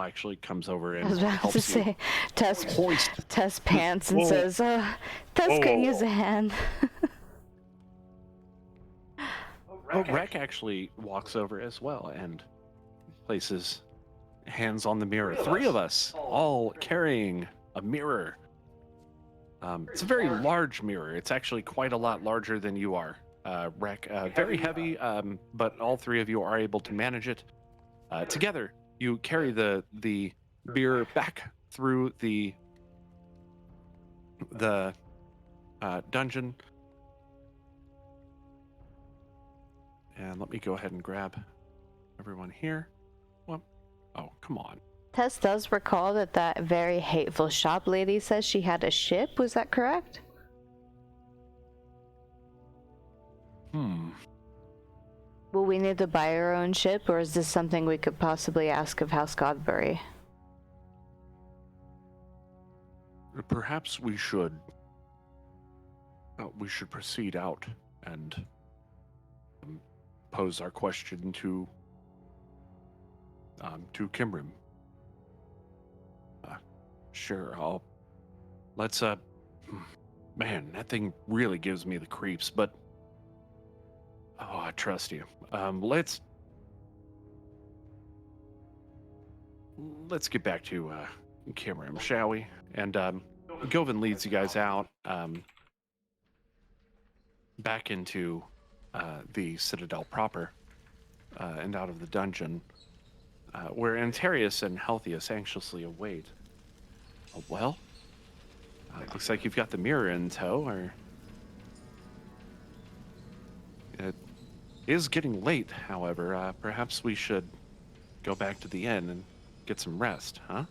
actually comes over I and was about to helps you. say, Hoist. Tess pants and Whoa. says, Tess could use a hand. Rek actually walks over as well and places hands on the mirror. 3 of us, all carrying a mirror. It's a very large mirror. It's actually quite a lot larger than you are, Rek. Very heavy, but all 3 of you are able to manage it. Together, you carry the mirror back through the dungeon. And let me go ahead and grab everyone here. Well, oh, come on. Tess does recall that very hateful shop lady says she had a ship. Was that correct? Will we need to buy our own ship, or is this something we could possibly ask of House Godbury? Perhaps we should proceed out and pose our question to Kimrim. Sure, let's man, that thing really gives me the creeps, but I trust you. Let's get back to Kimrim, shall we? And Govin leads you guys out back into the Citadel proper and out of the dungeon, where Antarius and Healthius anxiously await. Oh, well, looks like you've got the mirror in tow, or... It is getting late, however. Perhaps we should go back to the inn and get some rest, huh?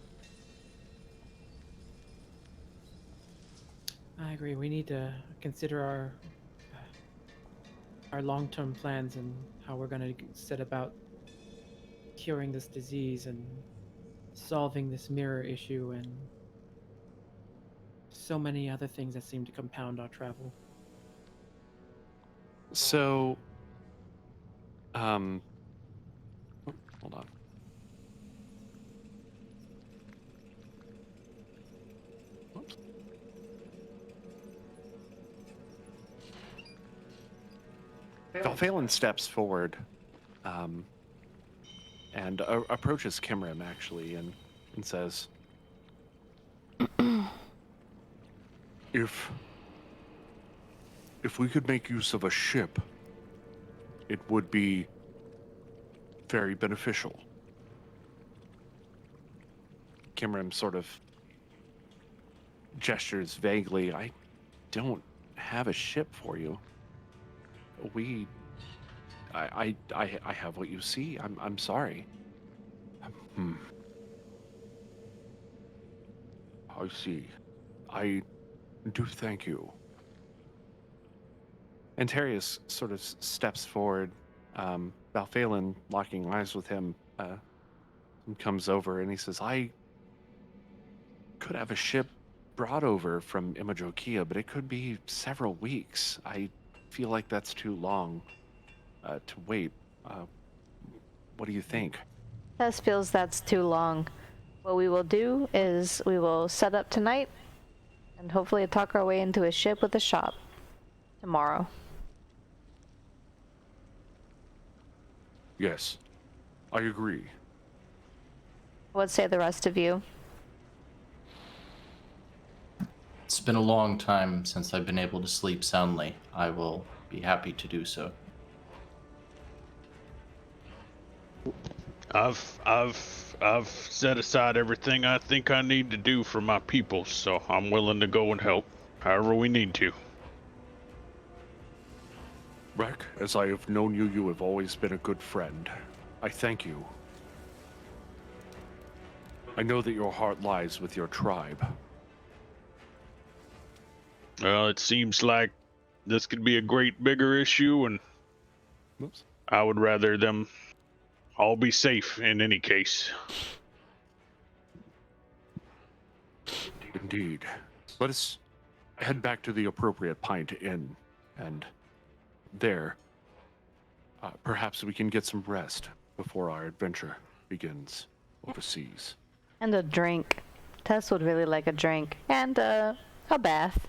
I agree. We need to consider our long-term plans and how we're going to set about curing this disease and solving this mirror issue and so many other things that seem to compound our travel. So, hold on. Whoops. Valphalin steps forward, and approaches Kimrim, actually, and says, If we could make use of a ship, it would be very beneficial. Kimrim sort of gestures vaguely. I don't have a ship for you. I have what you see. I'm sorry. I see. I do thank you. Antarius sort of steps forward. Valphalin, locking eyes with him, comes over and he says, I could have a ship brought over from Imajokia, but it could be several weeks. I feel like that's too long to wait. What do you think? Tess feels that's too long. What we will do is we will set up tonight and hopefully talk our way into a ship with a shop tomorrow. Yes, I agree. What say the rest of you? It's been a long time since I've been able to sleep soundly. I will be happy to do so. I've set aside everything I think I need to do for my people, so I'm willing to go and help however we need to. Rek, as I have known you, you have always been a good friend. I thank you. I know that your heart lies with your tribe. Well, it seems like this could be a great bigger issue, and Oops. I would rather them all be safe in any case. Indeed. Let us head back to the appropriate Pint Inn, and there, perhaps we can get some rest before our adventure begins overseas. And a drink. Tess would really like a drink. And a bath.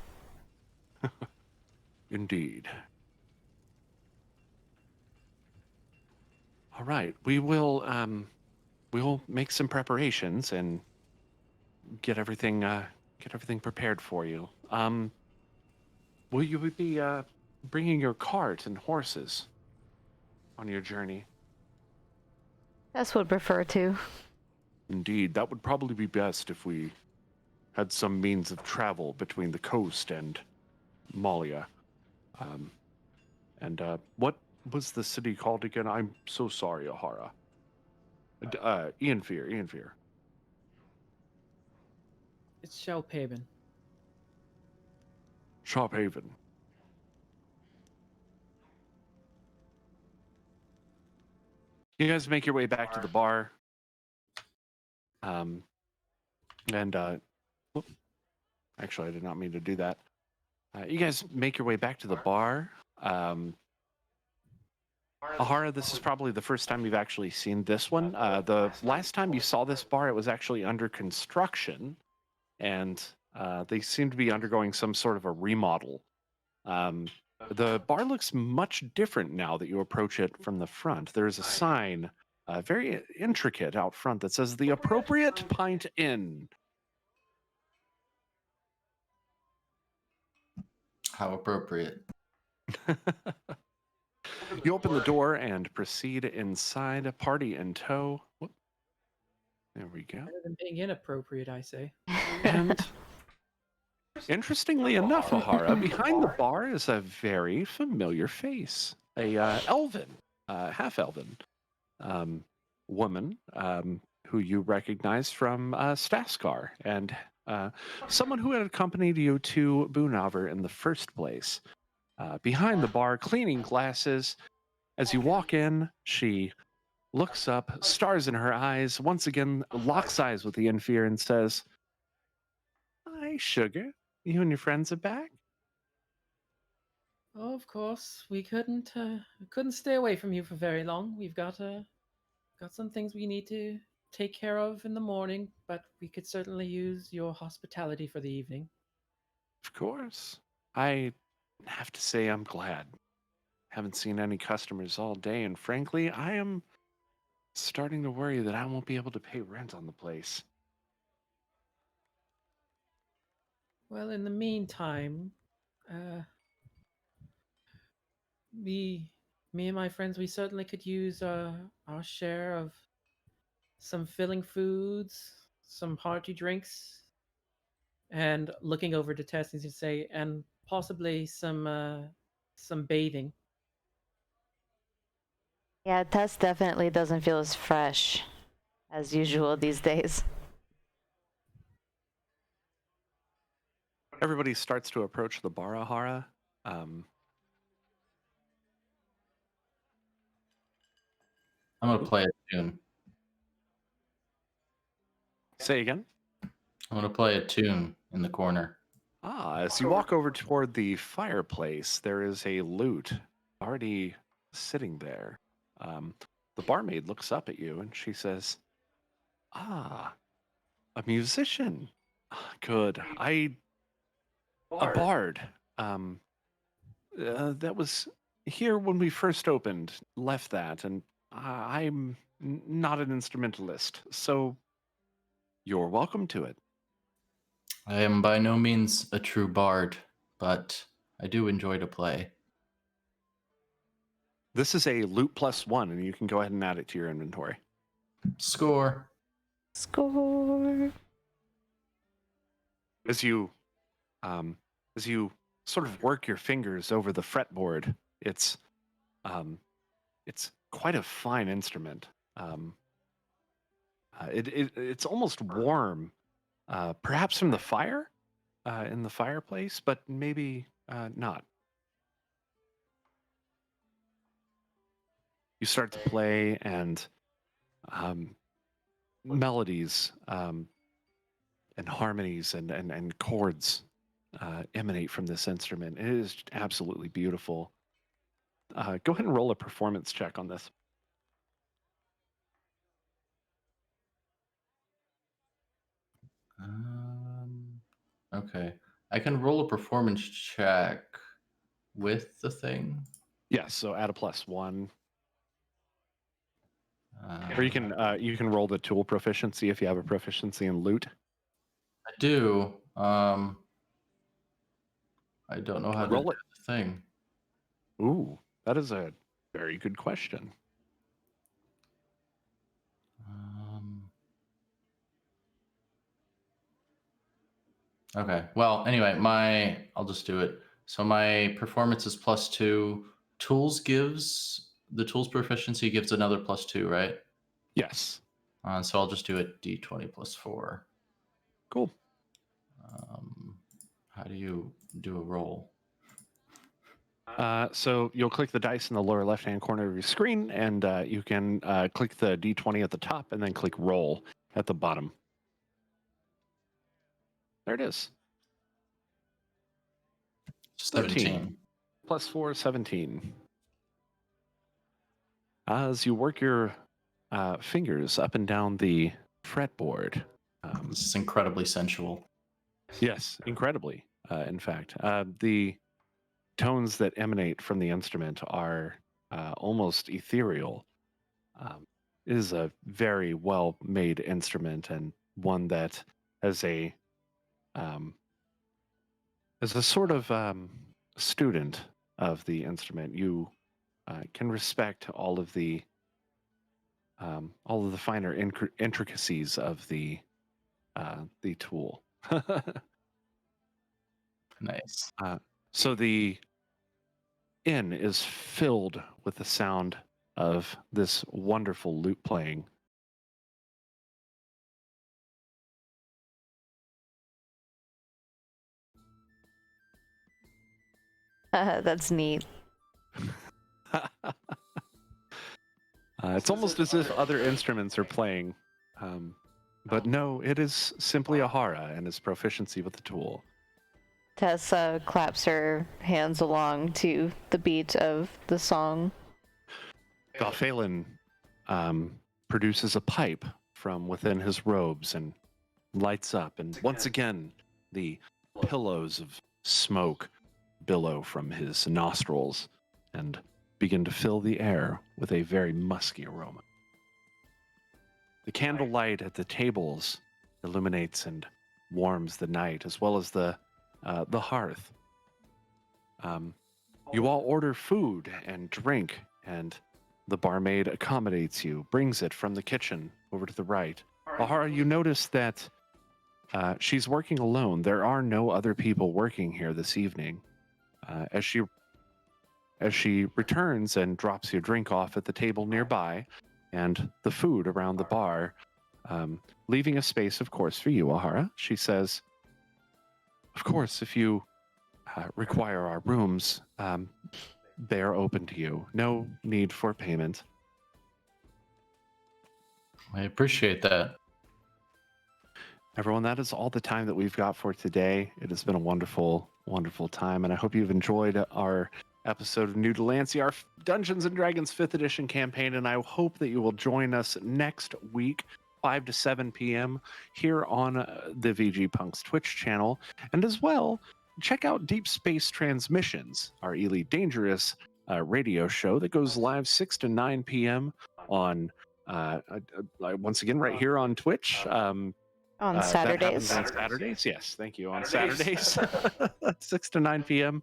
Indeed. All right, we'll make some preparations and get everything prepared for you. Will you be bringing your cart and horses on your journey? Tess would prefer to. Indeed, that would probably be best if we had some means of travel between the coast and Malia. What was the city called again? I'm so sorry, Ahara. Ianfyr. It's Shelphaven. Shophaven. You guys make your way back to the bar. Actually, I did not mean to do that. You guys make your way back to the bar. Ahara, this is probably the first time you've actually seen this one. The last time you saw this bar, it was actually under construction, and they seem to be undergoing some sort of a remodel. The bar looks much different now that you approach it from the front. There's a sign, very intricate out front, that says the appropriate Pint Inn. How appropriate. You open the door and proceed inside, a party in tow. Whoop. There we go. Better than being inappropriate, I say. And interestingly enough, Ahara, behind the bar is a very familiar face. A elven, half-elven woman who you recognize from Staskar, and someone who had accompanied you to Bunahver in the first place. Behind the bar, cleaning glasses. As you walk in, she looks up, stars in her eyes, once again locks eyes with the Ianfyr and says, "Hi, sugar. You and your friends are back?" Oh, of course, we couldn't stay away from you for very long. We've got some things we need to take care of in the morning, but we could certainly use your hospitality for the evening. Of course. I have to say I'm glad. Haven't seen any customers all day, and frankly, I am starting to worry that I won't be able to pay rent on the place. Well, in the meantime, uh, me and my friends, we certainly could use our share of some filling foods, some hearty drinks, and looking over to Tess and to say, and possibly some bathing. Yeah, Tess definitely doesn't feel as fresh as usual these days. Everybody starts to approach the bar, Ahara. I'm gonna play a tune. Say again? I'm gonna play a tune in the corner. As you walk over toward the fireplace, there is a lute already sitting there. The barmaid looks up at you and she says, "Ah, a musician. Good. A bard. That was here when we first opened, left that, and I'm not an instrumentalist, so you're welcome to it." I am by no means a true bard, but I do enjoy to play. This is a loot +1, and you can go ahead and add it to your inventory. Score. Score. As you sort of work your fingers over the fretboard, it's quite a fine instrument. It's almost warm, perhaps from the fire in the fireplace, but maybe not. You start to play, and melodies and harmonies and chords emanate from this instrument. It is absolutely beautiful. Go ahead and roll a performance check on this. Okay. I can roll a performance check with the thing. Yes, so add a +1. Or you can roll the tool proficiency if you have a proficiency in loot. I do. I don't know how to Roll do it. the thing. Ooh, that is a very good question. Okay. Well, anyway, I'll just do it. So my performance is +2. The tools proficiency gives another +2, right? Yes. So I'll just do it D20 +4. Cool. How do you do a roll? So you'll click the dice in the lower left-hand corner of your screen, and you can click the D20 at the top, and then click roll at the bottom. There it is. 17. +4, 17. As you work your fingers up and down the fretboard. This is incredibly sensual. Yes, incredibly. In fact, the tones that emanate from the instrument are almost ethereal. It is a very well-made instrument, and one that has a sort of student of the instrument, you can respect all of the finer intricacies of the tool. Nice. So the inn is filled with the sound of this wonderful lute playing. That's neat. It's almost as if other instruments are playing. But no, it is simply Ahara and his proficiency with the tool. Tessa claps her hands along to the beat of the song. Galphalin produces a pipe from within his robes and lights up, and once again, the pillows of smoke billow from his nostrils and begin to fill the air with a very musky aroma. The candlelight at the tables illuminates and warms the night, as well as the hearth. You all order food and drink, and the barmaid accommodates you, brings it from the kitchen over to the right. Ahara, you notice that she's working alone. There are no other people working here this evening. As she returns and drops your drink off at the table nearby, and the food around the bar, leaving a space, of course, for you, Ahara. She says, of course, if you require our rooms, they are open to you. No need for payment. I appreciate that. Everyone, that is all the time that we've got for today. It has been a wonderful, wonderful time, and I hope you've enjoyed our episode of New Dalancia, our Dungeons & Dragons 5th edition campaign, and I hope that you will join us next week, 5 to 7 p.m. here on the VG Punks Twitch channel, and as well, check out Deep Space Transmissions, our Elite Dangerous radio show that goes live 6 to 9 p.m. on, once again, right here on Twitch. On That Saturdays. happens on Saturdays. Yes, thank you. On Saturdays, 6 to 9 p.m.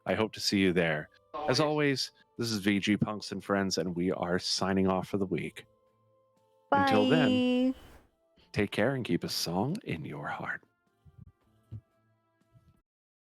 I hope to see you there. As always, this is VG Punks and Friends, and we are signing off for the week. Bye. Until then, take care and keep a song in your heart.